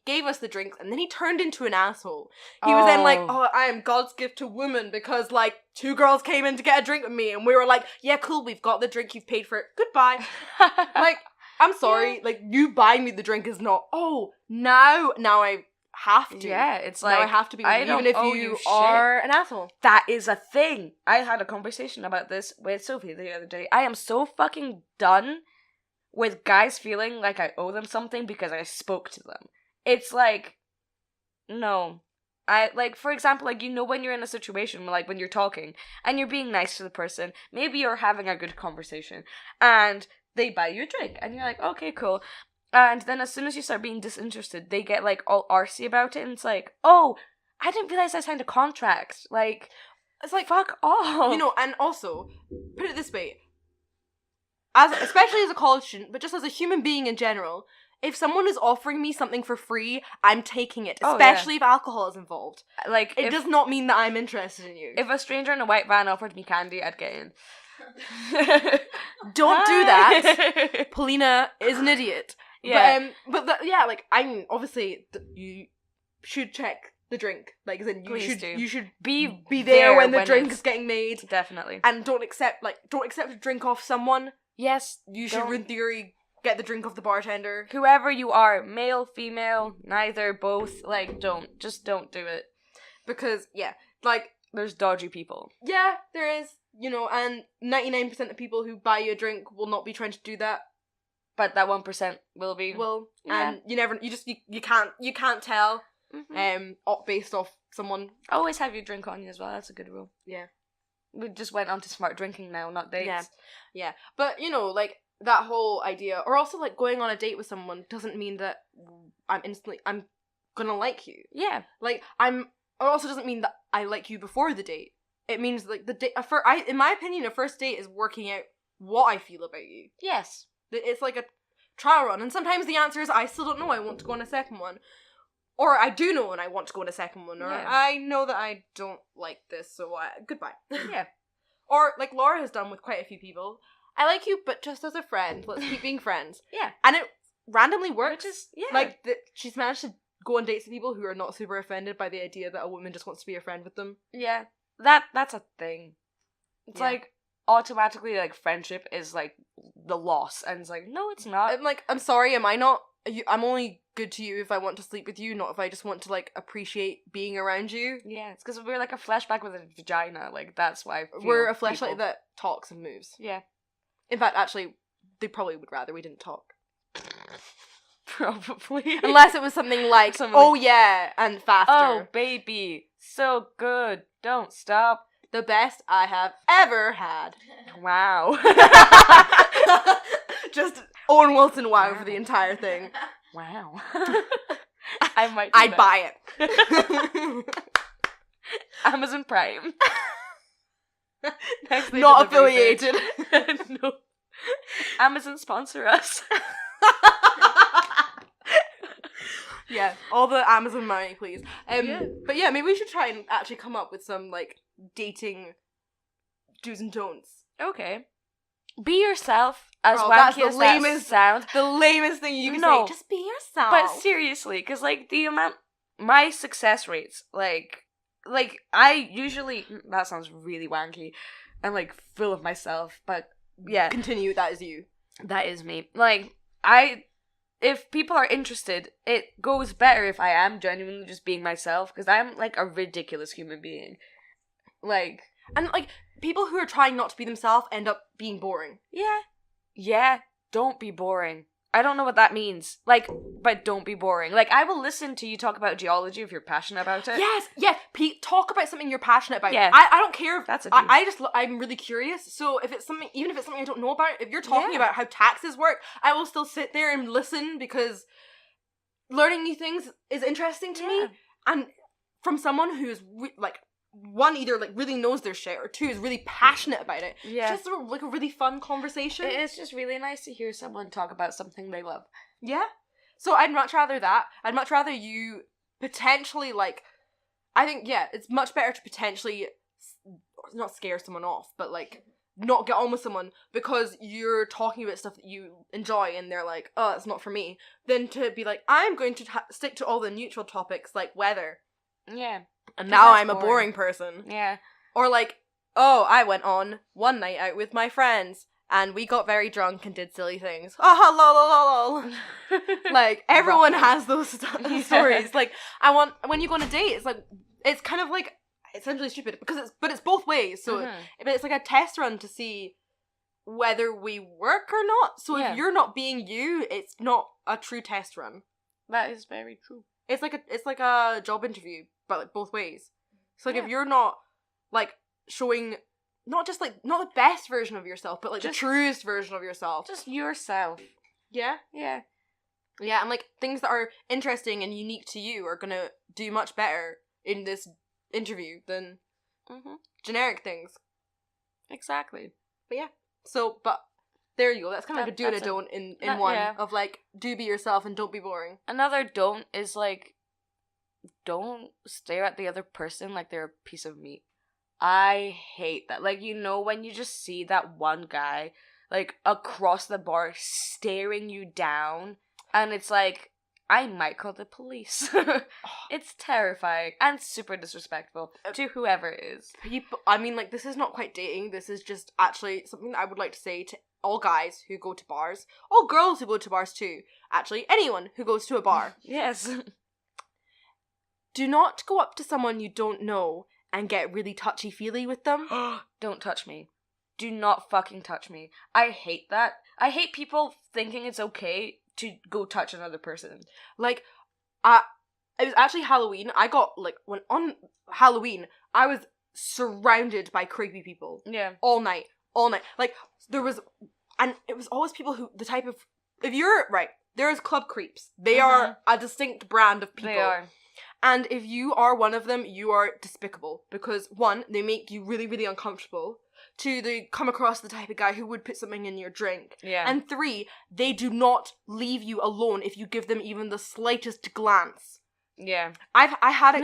gave us the drinks, and then he turned into an asshole. He was then like, oh, I am God's gift to woman because, like, 2 girls came in to get a drink with me, and we were like, yeah, cool, we've got the drink, you've paid for it, goodbye. Like, I'm sorry, Yeah. like, you buying me the drink is not, oh, now I have to. Yeah, it's Now like, I have to be with I you, don't even if owe you you shit. are an asshole. that is a thing. I had a conversation about this with Sophie the other day. I am so fucking done with guys feeling like I owe them something because I spoke to them. It's like, no. I like, for example, like, you know, when you're in a situation, like when you're talking and you're being nice to the person, maybe you're having a good conversation and they buy you a drink and you're like, okay, cool. And then as soon as you start being disinterested, they get like all arsey about it and it's like, oh, I didn't realize I signed a contract. Like, It's like, fuck off. you know, and also, put it this way, especially as a college student, but just as a human being in general, if someone is offering me something for free, I'm taking it, Oh, yeah. especially if alcohol is involved. Like, It if, does not mean that I'm interested in you. if a stranger in a white van offered me candy, I'd get in. Don't do Hi. that. Polina is an idiot. Yeah. Yeah, like, I mean, obviously, you should check the drink. Like, then Please do. you should Be there when the drink it's- is getting made. Definitely. And don't accept a drink off someone. Yes, You should, Don't- in theory, get the drink off the bartender. whoever you are, male, female, neither, both, like, just don't do it. Because, yeah, like, There's dodgy people. yeah, there is, you know, and 99% of people who buy you a drink will not be trying to do that. But that 1% will be. Will, Yeah. and you can't tell, Mhm. based off someone. Always have your drink on you as well, that's a good rule. Yeah. We just went on to smart drinking now, not dates. Yeah. Yeah, but, you know, like, that whole idea, or also, like, going on a date with someone doesn't mean that I'm gonna like you. Yeah. Like, it also doesn't mean that I like you before the date. It means, like, the date, in my opinion, a first date is working out what I feel about you. Yes. It's like a trial run, and sometimes the answer is, I still don't know, I want to go on a second one. Or I do know and I want to go on a second one, or Yeah. I know that I don't like this, so goodbye. Yeah. Or, like Laura has done with quite a few people, I like you, but just as a friend. Let's keep being friends. Yeah. And it randomly works. Which is, yeah. Like, she's managed to go on dates with people who are not super offended by the idea that a woman just wants to be a friend with them. yeah. That's a thing. It's Yeah. like, automatically, like, friendship is, like, the loss. And it's like, no, it's not. I'm like, I'm sorry, am I not? I'm only good to you if I want to sleep with you, not if I just want to, like, appreciate being around you. Yeah, it's because we're like a flashback with a vagina. Like, that's why I feel We're a fleshlight people- that talks and moves. Yeah. In fact, actually, they probably would rather we didn't talk. Probably. Unless it was something like, Something oh like- yeah, and faster. Oh, baby. So good. Don't stop. The best I have ever had. Wow. Just Owen Wilson wow for the entire thing. Wow. I might do I'd that. buy it. Amazon Prime. Next day Not delivery affiliated. page. No. Amazon sponsor us. Yeah, all the Amazon money, please. Yeah. But yeah, maybe we should try and actually come up with some, like, dating do's and don'ts. Okay. Be yourself, as Oh, that's wanky the as that lamest- sound. The lamest thing you can No. say. Just be yourself. But seriously, because, like, my success rates, like, I usually, that sounds really wanky and, like, full of myself, but, yeah, Continue, that is you. that is me. Like, if people are interested, it goes better if I am genuinely just being myself, because I'm, like, a ridiculous human being. Like, And, like, people who are trying not to be themselves end up being boring. yeah, don't be boring. I don't know what that means. Like, but don't be boring. Like, I will listen to you talk about geology if you're passionate about it. Yes, Pete, talk about something you're passionate about. Yeah. I don't care if That's a dream. I'm really curious. So if it's something, even if it's something I don't know about, if you're talking Yeah. about how taxes work, I will still sit there and listen because learning new things is interesting to me. Yeah. And from someone who is like, one, either like really knows their shit, or two, is really passionate about it. Yeah. It's just sort of like a really fun conversation. It is just really nice to hear someone talk about something they love. Yeah. So I'd much rather that. I'd much rather you potentially, like, I think, yeah, it's much better to potentially not scare someone off, but, like, not get on with someone because you're talking about stuff that you enjoy and they're like, oh, it's not for me, than to be like, I'm going to stick to all the neutral topics like weather. Yeah. And 'Cause now that's I'm a boring. boring person. Yeah. Or like, oh, I went on one night out with my friends and we got very drunk and did silly things. Oh, lol, lol, lol. Like, everyone has those Yeah. stories. Like, when you go on a date, it's like, it's kind of like, it's essentially stupid because it's both ways. So, Mhm. but it's like a test run to see whether we work or not. So Yeah. if you're not being you, it's not a true test run. That is very true. It's like a job interview, but like both ways. So like Yeah. if you're not like showing not just like not the best version of yourself, but like Just- the truest version of yourself. Just yourself. Yeah. Yeah. Yeah, and like things that are interesting and unique to you are gonna do much better in this interview than generic things. Exactly. So, but there you go. That's kind of like a do and a That's don't in that- one yeah. of like do be yourself and don't be boring. Another don't is like, don't stare at the other person like they're a piece of meat. I hate that. Like, you know, when you just see that one guy like across the bar staring you down, and it's like, I might call the police. It's terrifying and super disrespectful to whoever it is. People, I mean, like this is not quite dating. This is just actually something that I would like to say to all guys who go to bars, all girls who go to bars too. Actually, anyone who goes to a bar. Yes. Do not go up to someone you don't know and get really touchy-feely with them. Don't touch me. Do not fucking touch me. I hate that. I hate people thinking it's okay to go touch another person. Like, it was actually Halloween. I got, like, when on Halloween, I was surrounded by creepy people. Yeah. All night. Like, there was, and it was always people who, the type of, if you're, right, there's club creeps. They are a distinct brand of people. They are. And if you are one of them, you are despicable. Because, one, they make you really, really uncomfortable. Two, they come across the type of guy who would put something in your drink. Yeah. And three, they do not leave you alone if you give them even the slightest glance. Yeah. I had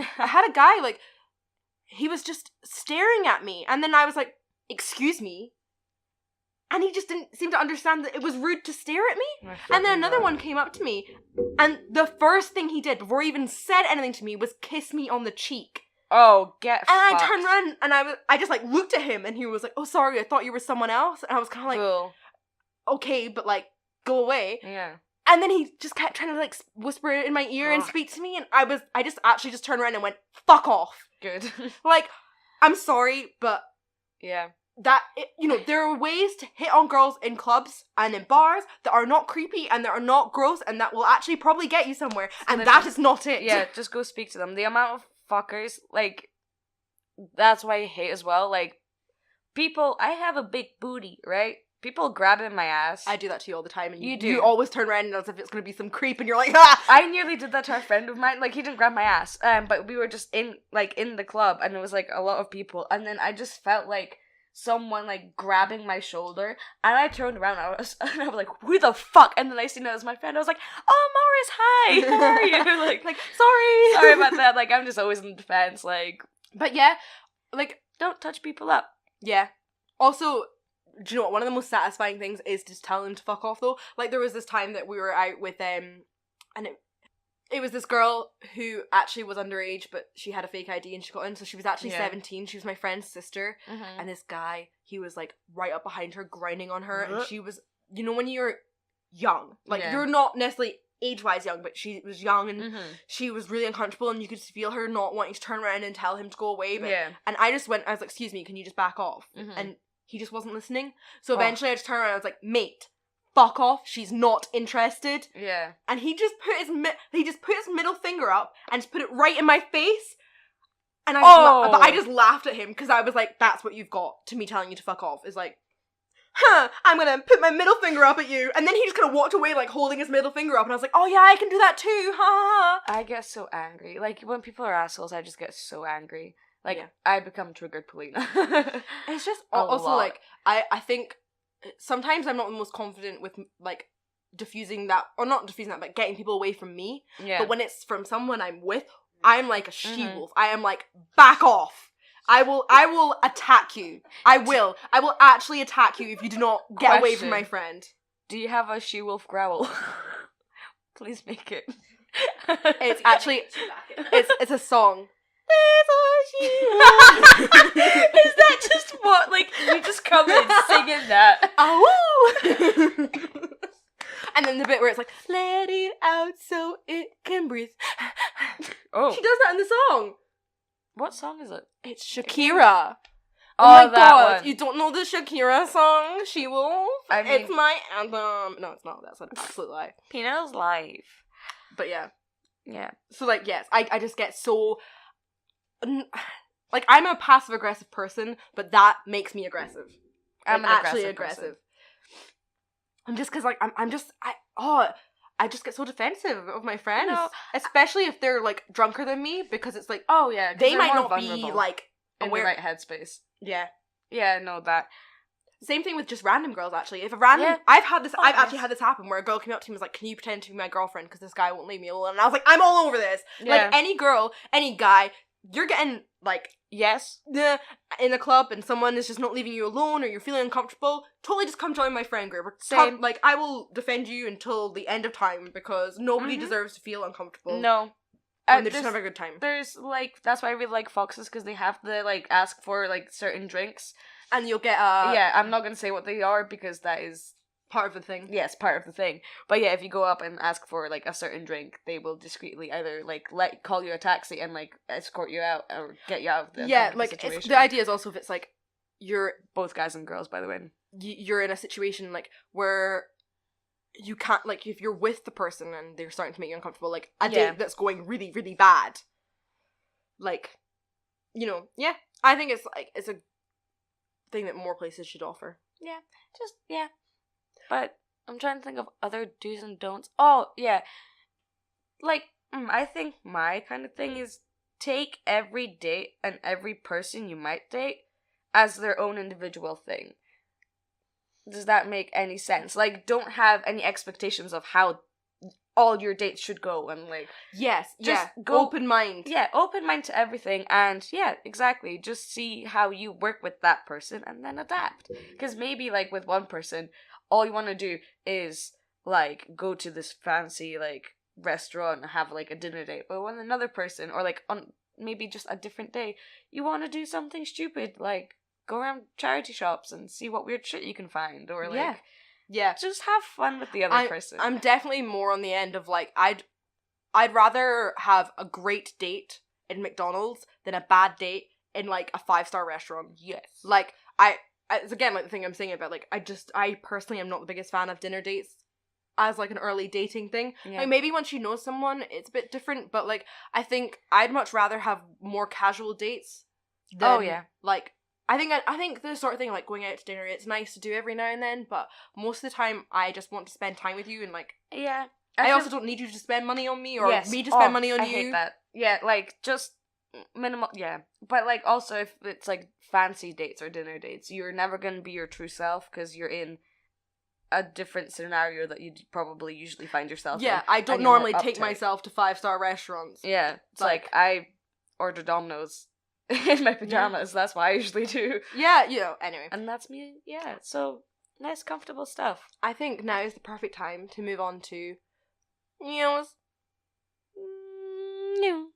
a guy, like, he was just staring at me. And then I was like, excuse me? And he just didn't seem to understand that it was rude to stare at me. And then another one came up to me, and the first thing he did, before he even said anything to me, was kiss me on the cheek. Oh, get And fucked. I turned around, and I just, like, looked at him, and he was like, oh, sorry, I thought you were someone else. And I was kind of like, Cool. okay, but, like, go away. Yeah. And then he just kept trying to, like, whisper it in my ear and Ugh. speak to me, and I just actually just turned around and went, fuck off. Good. Like, I'm sorry, but Yeah. there are ways to hit on girls in clubs and in bars that are not creepy and that are not gross and that will actually probably get you somewhere, and that is not it. Yeah, just go speak to them. The amount of fuckers, like, that's why I hate as well. Like, people, I have a big booty, right? People grabbing my ass. I do that to you all the time, and You do. you always turn around as if it's gonna be some creep, and you're like, ah! I nearly did that to a friend of mine. Like, he didn't grab my ass, but we were just in the club, and it was, like, a lot of people, and then I just felt like someone, like, grabbing my shoulder, and I turned around, and I was like, who the fuck? And then I seen it as my friend. I was like, oh, Morris, hi, how are you? Like, sorry about that. Like, I'm just always in defense, like, But yeah, like, don't touch people up. yeah. Also, do you know what? One of the most satisfying things is just telling them to fuck off, though. Like, there was this time that we were out with, and it was this girl who actually was underage, but she had a fake ID and she got in, so she was actually Yeah. 17. She was my friend's sister. And this guy, he was, like, right up behind her, grinding on her, and she was, you know, when you're young, like, Yeah. you're not necessarily age-wise young, but she was young, and she was really uncomfortable, and you could feel her not wanting to turn around and tell him to go away, but, Yeah. and I was like, excuse me, can you just back off? And he just wasn't listening, so eventually I just turned around and I was like, mate, fuck off, she's not interested. Yeah. And he just put his middle finger up and just put it right in my face. And but I just laughed at him because I was like, that's what you've got to me telling you to fuck off. Is like, I'm gonna put my middle finger up at you. And then he just kind of walked away, like, holding his middle finger up. And I was like, oh yeah, I can do that too. Ha ha ha. I get so angry. Like, when people are assholes, I just get so angry. Like, Yeah. I become triggered, Polina. It's just A also lot. like, I think sometimes I'm not the most confident with, like, diffusing that, or not diffusing that, but getting people away from me. Yeah. But when it's from someone I'm with, I'm like a she-wolf. I am like, back off. I will attack you. I will actually attack you if you do not get away from Question. my friend. Do you have a she-wolf growl? Please make it. It's actually, it's a song. Is that just what, like, you just come in singing that? Ow! And then the bit where it's like, let it out so it can breathe. Oh. She does that in the song. What song is it? It's Shakira. Oh, my that god, one. you don't know the Shakira song, She Wolf? I mean- It's my anthem. No, it's not. That's an absolute lie. Pino's life. But yeah. Yeah. So, like, yes, I just get so... Like, I'm a passive-aggressive person, but that makes me aggressive. I'm Like, an actually aggressive person. I'm just because, like, I just get so defensive of my friends. No. Especially if they're, like, drunker than me, because it's like, Oh, yeah. 'cause they they're might more not vulnerable be, like, in aware. the right headspace. Yeah. Yeah, no, that. Same thing with just random girls, actually. If a random... Yeah. I've actually yes. had this happen where a girl came up to me and was like, can you pretend to be my girlfriend because this guy won't leave me alone? And I was like, I'm all over this. Yeah. Like, any girl, any guy, you're getting, like... Yes. In a club and someone is just not leaving you alone or you're feeling uncomfortable, totally just come join my friend group. Or Same. Like, I will defend you until the end of time because nobody deserves to feel uncomfortable. No. And they're just having a good time. There's, like, that's why I really like Foxes, because they have to, like, ask for, like, certain drinks. And you'll get yeah, I'm not gonna say what they are because that is... part of the thing. Yes, part of the thing. But yeah, if you go up and ask for, like, a certain drink, they will discreetly either, like, call you a taxi and, like, escort you out or get you out of the Yeah, like, situation. the idea is also if it's, like, you're... Both guys and girls, by the way. You're in a situation, like, where you can't, like, if you're with the person and they're starting to make you uncomfortable, like, a date that's going really, really bad. Like, you know, yeah. I think it's, like, it's a thing that more places should offer. Yeah, just, yeah. But I'm trying to think of other do's and don'ts. Oh, yeah. Like, I think my kind of thing is take every date and every person you might date as their own individual thing. Does that make any sense? Like, don't have any expectations of how all your dates should go and, like... Yes, just go open mind. Yeah, open mind to everything and, yeah, exactly. Just see how you work with that person and then adapt. Because maybe, like, with one person... all you want to do is, like, go to this fancy, like, restaurant and have, like, a dinner date. But with another person, or, like, on maybe just a different day, you want to do something stupid, like, go around charity shops and see what weird shit you can find. Or, like, yeah. just have fun with the other person. I'm definitely more on the end of, like, I'd rather have a great date in McDonald's than a bad date in, like, a 5-star restaurant. Yes. Like, it's again, like, the thing I'm saying about, like, I personally am not the biggest fan of dinner dates as, like, an early dating thing. Yeah. Like, maybe once you know someone, it's a bit different, but, like, I think I'd much rather have more casual dates than, like, I think the sort of thing, like, going out to dinner, it's nice to do every now and then, but most of the time, I just want to spend time with you, and, like... Yeah. I also don't need you to spend money on me, or me to spend money on you. I hate that. Yeah, like, just... minimal, yeah. But, like, also, if it's, like, fancy dates or dinner dates, you're never going to be your true self because you're in a different scenario that you'd probably usually find yourself in. Yeah, I don't normally take myself to 5-star restaurants. Yeah, it's like, I order Domino's in my pajamas. Yeah. That's what I usually do. Yeah, you know, anyway. And that's me, yeah. So, nice, comfortable stuff. I think now is the perfect time to move on to news. News.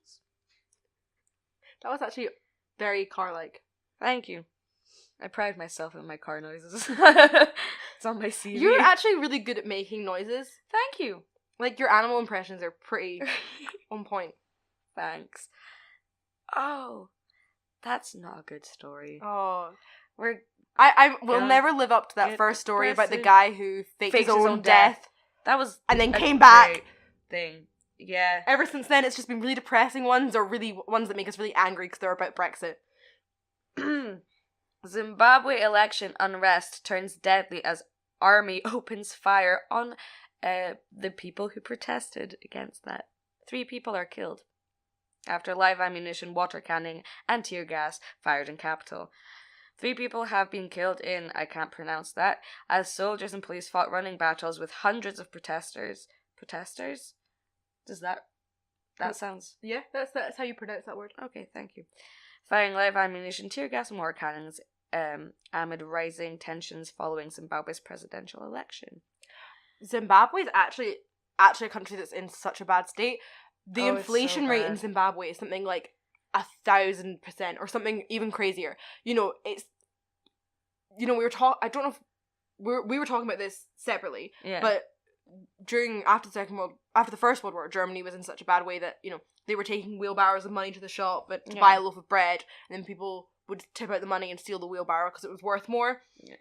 That was actually very car-like. Thank you. I pride myself in my car noises. It's on my CV. You're actually really good at making noises. Thank you. Like, your animal impressions are pretty on point. Thanks. Oh, that's not a good story. Oh. I will never live up to that first story about the person. guy who faked his own death. That was and then came back. Great thing. Yeah. Ever since then, it's just been really depressing ones, or really ones that make us really angry because they're about Brexit. Zimbabwe election unrest turns deadly as army opens fire on the people who protested against that. 3 people are killed after live ammunition, water cannon, and tear gas fired in capital. 3 people have been killed in, I can't pronounce that, as soldiers and police fought running battles with hundreds of protesters. Protesters? Does that sounds... Yeah, that's how you pronounce that word. Okay, thank you. Firing live ammunition, tear gas, and water cannons amid rising tensions following Zimbabwe's presidential election. Zimbabwe is actually a country that's in such a bad state. The inflation rate in Zimbabwe is something like 1,000% or something even crazier. You know, it's... You know, I don't know if... We were talking about this separately, but after the First World War, Germany was in such a bad way that, you know, they were taking wheelbarrows of money to the shop to buy a loaf of bread, and then people would tip out the money and steal the wheelbarrow because it was worth more. Yeah.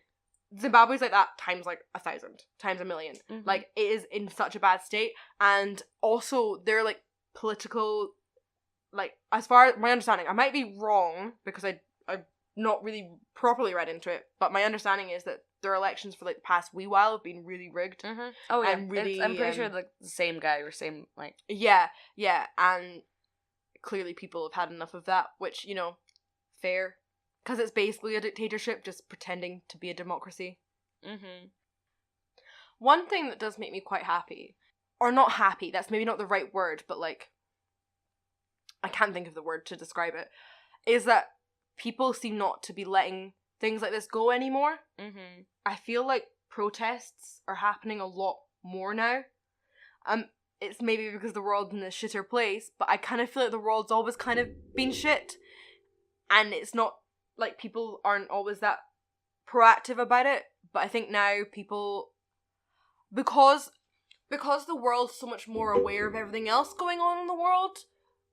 Zimbabwe's like that times like 1,000, times 1,000,000. Mm-hmm. Like, it is in such a bad state, and also their like political, like, as far as my understanding, I might be wrong because I've not really properly read into it, but my understanding is that their elections for like the past wee while have been really rigged. Mm-hmm. Oh yeah, And really, I'm pretty sure the same guy or same like. Yeah, and clearly people have had enough of that, which, you know, fair, because it's basically a dictatorship just pretending to be a democracy. Mm-hmm. One thing that does make me quite happy, or not happy, that's maybe not the right word, but like, I can't think of the word to describe it, is that people seem not to be letting things like this go anymore. Mm-hmm. I feel like protests are happening a lot more now. It's maybe because the world's in a shitter place, but I kind of feel like the world's always kind of been shit. And it's not, like, people aren't always that proactive about it. But I think now people, because the world's so much more aware of everything else going on in the world,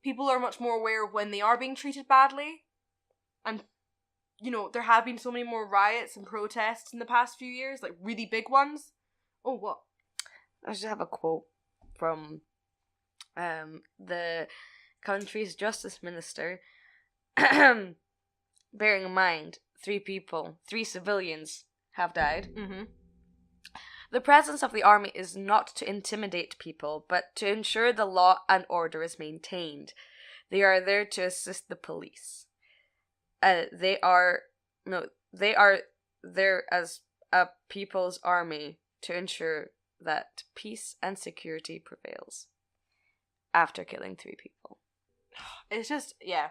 people are much more aware of when they are being treated badly. And, you know, there have been so many more riots and protests in the past few years, like really big ones. Oh, what? I just have a quote from the country's justice minister. Bearing in mind, 3 civilians have died. Mm-hmm. The presence of the army is not to intimidate people, but to ensure the law and order is maintained. They are there to assist the police. They are there as a people's army to ensure that peace and security prevails. After killing 3 people. It's just, yeah.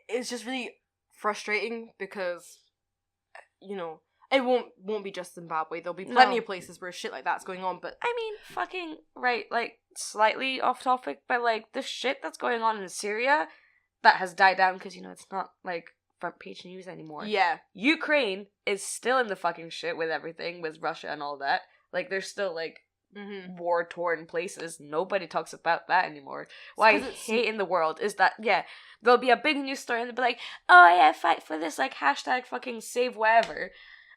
It's just really frustrating because, you know, it won't be just Zimbabwe. There'll be plenty of places where shit like that's going on, but I mean, fucking, right, like, slightly off topic, but, like, the shit that's going on in Syria that has died down because, you know, it's not, like, front page news anymore. yeah. Ukraine is still in the fucking shit with everything, with Russia and all that. Like, there's still, like, war-torn places. Nobody talks about that anymore. What I hate in the world is that, yeah, there'll be a big news story and they'll be like, oh yeah, fight for this, like, hashtag fucking save whatever.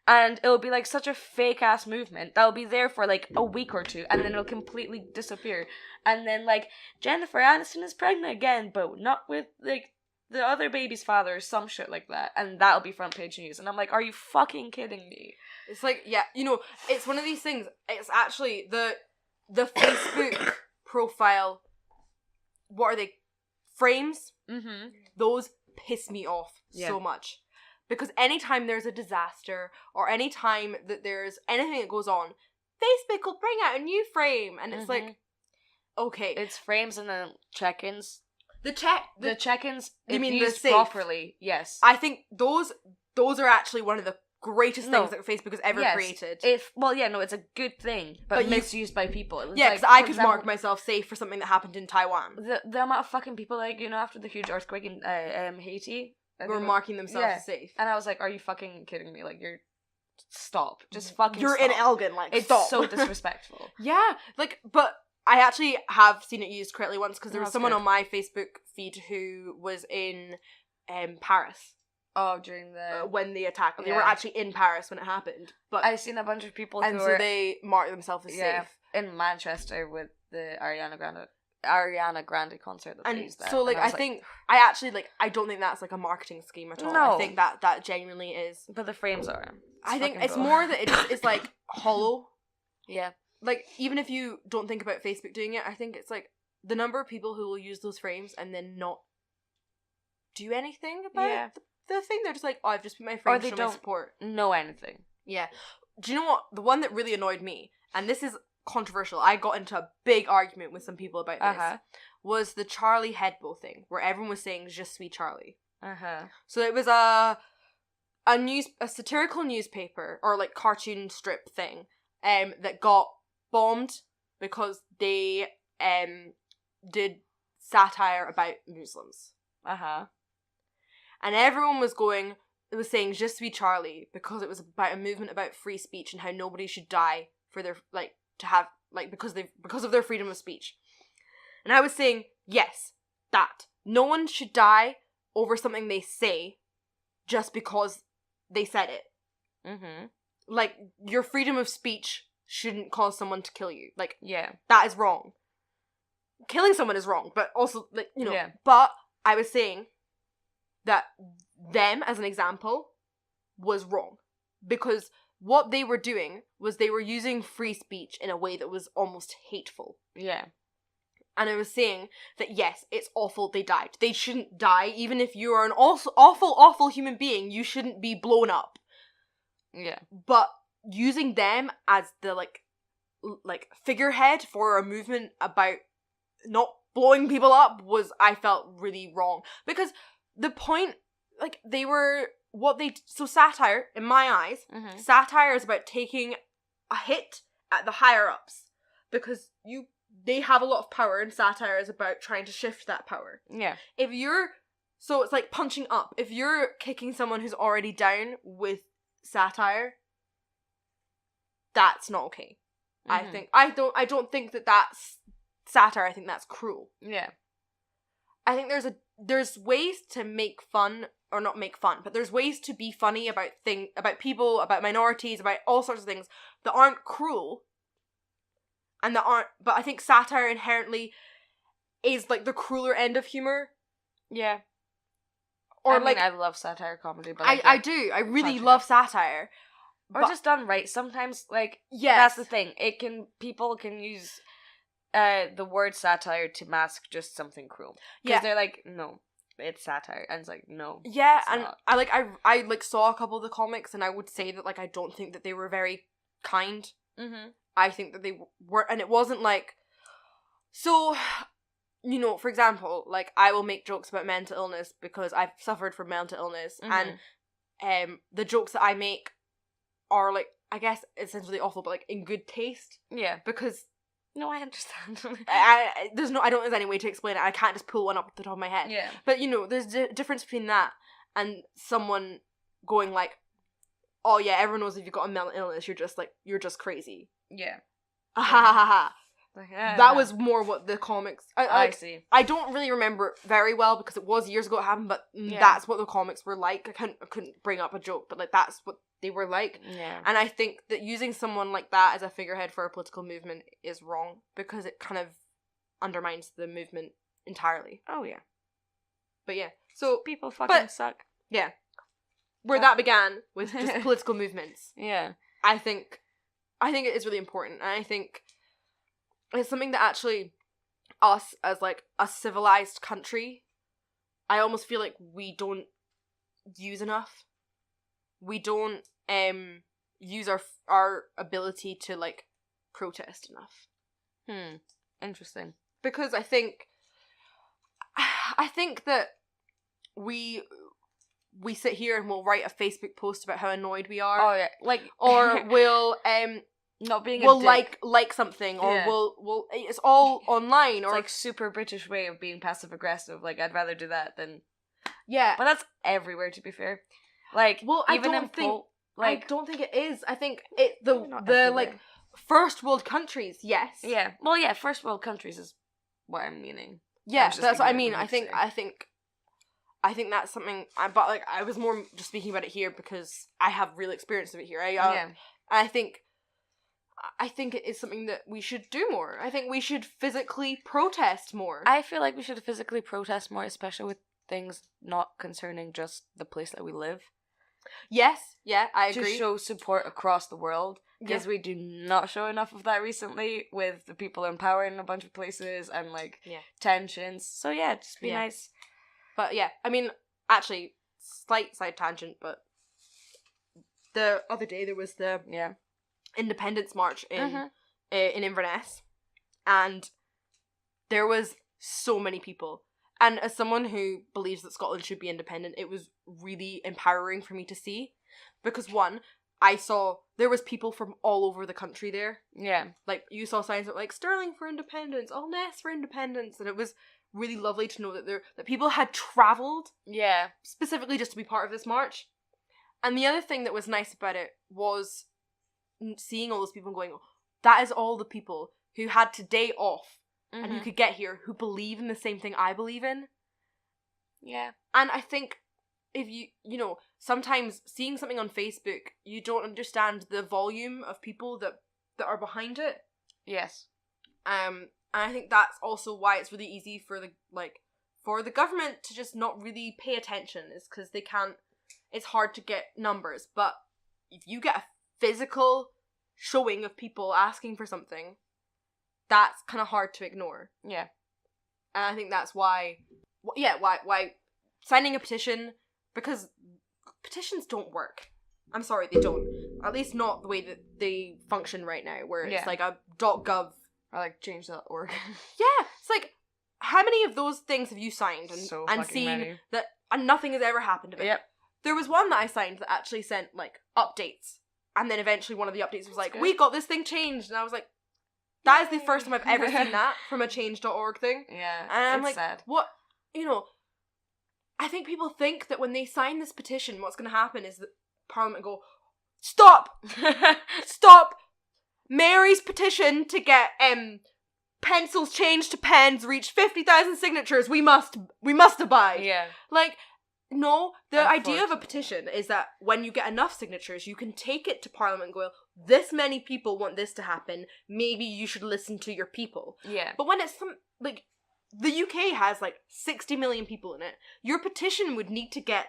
And it'll be, like, such a fake-ass movement that'll be there for, like, a week or 2, and then it'll completely disappear. And then, like, Jennifer Aniston is pregnant again, but not with, like, the other baby's father or some shit like that. And that'll be front page news. And I'm like, are you fucking kidding me? It's like, yeah, you know, it's one of these things. It's actually the Facebook profile, what are they? Frames? Mm-hmm. Those piss me off so much. Because anytime there's a disaster, or anytime that there's anything that goes on, Facebook will bring out a new frame. And it's like, okay. It's frames and then check-ins. The check-ins, you mean used the safe? properly, yes. I think those are actually one of the greatest things that Facebook has ever created. It's a good thing, but misused by people. Yeah, because I could mark myself safe for something that happened in Taiwan. The amount of fucking people, like, you know, after the huge earthquake in Haiti, were marking themselves as safe. And I was like, are you fucking kidding me? Like, stop. Just fucking You're stop. in Elgin, like, it's stop. so disrespectful. Yeah, like, but I actually have seen it used correctly once, because there was someone on my Facebook feed who was in Paris. Oh, during the... when the attack. They were actually in Paris when it happened. But I've seen a bunch of people and who so they marked themselves as safe. In Manchester with the Ariana Grande concert that they used that. So, like, I think... I don't think that's, like, a marketing scheme at all. No. I think that genuinely is... But the frames are. I think it's more that it's, like, hollow. Yeah. Like, even if you don't think about Facebook doing it, I think it's, like, the number of people who will use those frames and then not do anything about the thing. They're just like, oh, I've just put my frame to show my support. Know anything. Yeah. Do you know what? The one that really annoyed me, and this is controversial, I got into a big argument with some people about this, was the Charlie Hebdo thing, where everyone was saying, Je suis Charlie. So it was a satirical newspaper, or, like, cartoon strip thing, that got bombed because they did satire about Muslims. And everyone was saying Je suis Charlie because it was about a movement about free speech and how nobody should die for their, like, to have, like, because of their freedom of speech. And I was saying, yes, that. No one should die over something they say just because they said it. Like, your freedom of speech shouldn't cause someone to kill you. Like, that is wrong. killing someone is wrong, but also, like, you know, Yeah. but I was saying that them, as an example, was wrong. Because what they were doing was they were using free speech in a way that was almost hateful. Yeah. And I was saying that, yes, it's awful they died. They shouldn't die. Even if you are an also awful, awful human being, you shouldn't be blown up. Yeah. But using them as the, like figurehead for a movement about not blowing people up was, I felt, really wrong. Because the point, like, they were, so satire, in my eyes, Mm-hmm. satire is about taking a hit at the higher-ups. Because they have a lot of power, and satire is about trying to shift that power. Yeah. So it's like punching up. If you're kicking someone who's already down with satire, that's not okay. Mm-hmm. I don't think that that's satire. I think that's cruel. Yeah. I think there's ways to make fun, or not make fun, but there's ways to be funny about people, about minorities, about all sorts of things that aren't cruel. And but I think satire inherently is, like, the crueler end of humor. Yeah. Or, I love satire comedy, but I do. I really punching love up. satire. Or But- just done right. Sometimes, like, Yes. that's the thing. People can use the word satire to mask just something cruel. Because Yeah. they're like, no, it's satire. And it's like, no. Yeah, It's and not. I saw a couple of the comics, and I would say that, like, I don't think that they were very kind. Mm-hmm. I think that they were, and it wasn't like, so, you know, for example, like, I will make jokes about mental illness because I've suffered from mental illness, Mm-hmm. and the jokes that I make are, like, I guess essentially awful, but, like, in good taste, Yeah. because No, I understand. I don't think there's any way to explain it. I can't just pull one up at the top of my head. Yeah. But, you know, there's a difference between that and someone going like, oh yeah, everyone knows if you've got a mental illness, you're just crazy. Yeah. Ha ha ha ha. Like, That was more what the comics... I see. I don't really remember it very well because it was years ago it happened, but Yeah. that's what the comics were like. I couldn't bring up a joke, but, like, that's what they were like. Yeah. And I think that using someone like that as a figurehead for a political movement is wrong because it kind of undermines the movement entirely. Oh, yeah. But yeah, so People fucking suck. yeah, where Yeah. that began with just political movements, Yeah. I think it is really important, and I think it's something that actually us as, like, a civilized country, I almost feel like we don't use enough. We don't use our ability to, like, protest enough. Interesting. Because I think that we sit here and we'll write a Facebook post about how annoyed we are. Oh, yeah. Like, Or we'll not being we'll a dick. like something, or Yeah. we'll it's all online, It's or like super British way of being passive aggressive. Like, I'd rather do that than. yeah. But that's everywhere, to be fair. Like, Well, I even don't in think- I like, don't think it is. I think the not like everywhere. first world countries, yes. Yeah. Well, yeah. First world countries is what I'm meaning. Yeah, was just that's what I thinking mean. of what to I think that's something. But, like, I was more just speaking about it here because I have real experience of it here. Yeah. I think it is something that we should do more. I think we should physically protest more. I feel like we should physically protest more, especially with things not concerning just the place that we live. Yes, yeah, I agree. To show support across the world, because Yeah. we do not show enough of that recently with the people in power in a bunch of places and, like, Yeah. tensions. So yeah, just be Yeah. nice. But yeah, I mean, actually, slight side tangent, but the other day there was the Yeah. Independence March Mhm. in Inverness, and there was so many people. And as someone who believes that Scotland should be independent, it was really empowering for me to see, because one, I saw there was people from all over the country there. Yeah. Like, you saw signs that were like Stirling for independence, Allness for independence, and it was really lovely to know that people had travelled Yeah. specifically just to be part of this march. And the other thing that was nice about it was seeing all those people going, that is all the people who had today off and who Mhm. could get here, who believe in the same thing I believe in. Yeah. And I think if you know, sometimes seeing something on Facebook, you don't understand the volume of people that are behind it. Yes. And I think that's also why it's really easy for the government to just not really pay attention, is because they can't, it's hard to get numbers. But if you get a physical showing of people asking for something, that's kind of hard to ignore. Yeah. And I think that's why signing a petition, because petitions don't work. I'm sorry, they don't. At least not the way that they function right now, where it's like a .gov. Or like change.org. Yeah, it's like, how many of those things have you signed and seen many. that and nothing has ever happened of it? Yep. There was one that I signed that actually sent like updates, and then eventually one of the updates was like, good. "We got this thing changed," and I was like, "That is the first time I've ever seen that from a change.org thing." Yeah, and I'm it's like, sad. "What?" I think people think that when they sign this petition, what's going to happen is that Parliament go, "Stop, stop." Mary's petition to get pencils changed to pens reached 50,000 signatures. We must abide. Yeah. Like, no, the idea of a petition is that when you get enough signatures, you can take it to Parliament and go, this many people want this to happen, maybe you should listen to your people. Yeah. But when it's the UK has 60 million people in it, your petition would need to get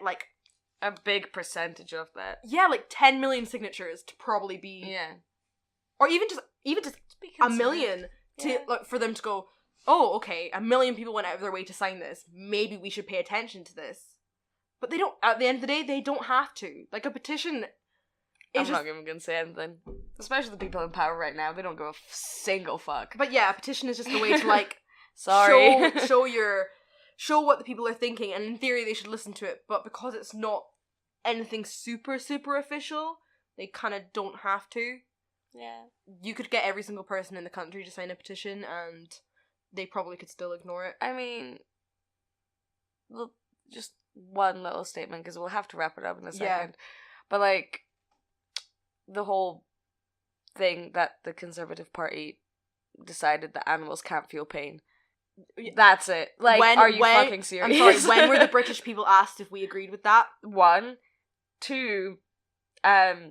a big percentage of that. 10 million signatures to probably be... Yeah. Or even just a million to for them to go, oh, okay, 1 million people went out of their way to sign this. Maybe we should pay attention to this. But they don't. At the end of the day, they don't have to. Like a petition. I'm not even gonna say anything. Especially the people in power right now. They don't give a single fuck. But yeah, a petition is just a way to sorry, show what the people are thinking, and in theory they should listen to it. But because it's not anything super official, they kind of don't have to. Yeah. You could get every single person in the country to sign a petition and they probably could still ignore it. I mean, well, just one little statement, because we'll have to wrap it up in a second. Yeah. But, the whole thing that the Conservative Party decided that animals can't feel pain. That's it. Are you fucking serious? I'm sorry, when were the British people asked if we agreed with that? 1. 2, not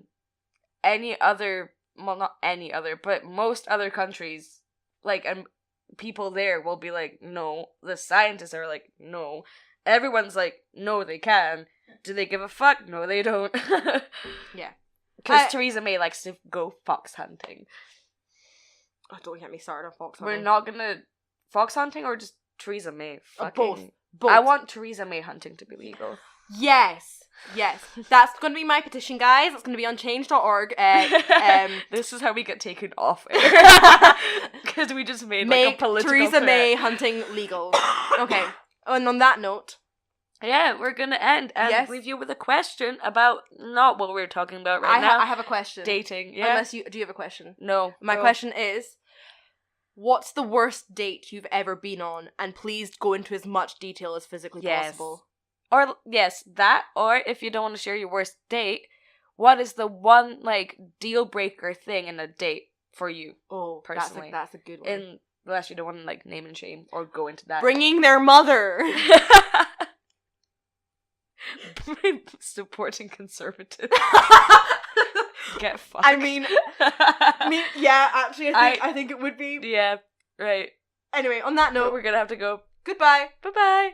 any other, but most other countries, and people there will be like, no. The scientists are like, no. Everyone's like, no, they can. Do they give a fuck? No, they don't. Yeah. Because Theresa May likes to go fox hunting. Oh, don't get me started on fox hunting. We're not gonna... Fox hunting or just Theresa May? Both. I want Theresa May hunting to be legal. Yes. That's going to be my petition, guys. It's going to be on change.org. This is how we get taken off air. Because we just made a political Theresa threat. May hunting legal. Okay. And on that note... Yeah, we're going to end and leave you with a question about not what we're talking about now. I have a question. Dating, yeah. Unless do you have a question? No. My question is, what's the worst date you've ever been on? And please go into as much detail as physically possible. Or, yes, that, or if you don't want to share your worst date, what is the one, deal breaker thing in a date for you? Oh, personally. That's a good one. Unless you don't want to, name and shame or go into that. Bringing their mother. Supporting conservatives. Get fucked. I mean, yeah, actually, I think it would be. Yeah, right. Anyway, on that note, we're gonna have to go. Goodbye. Bye-bye.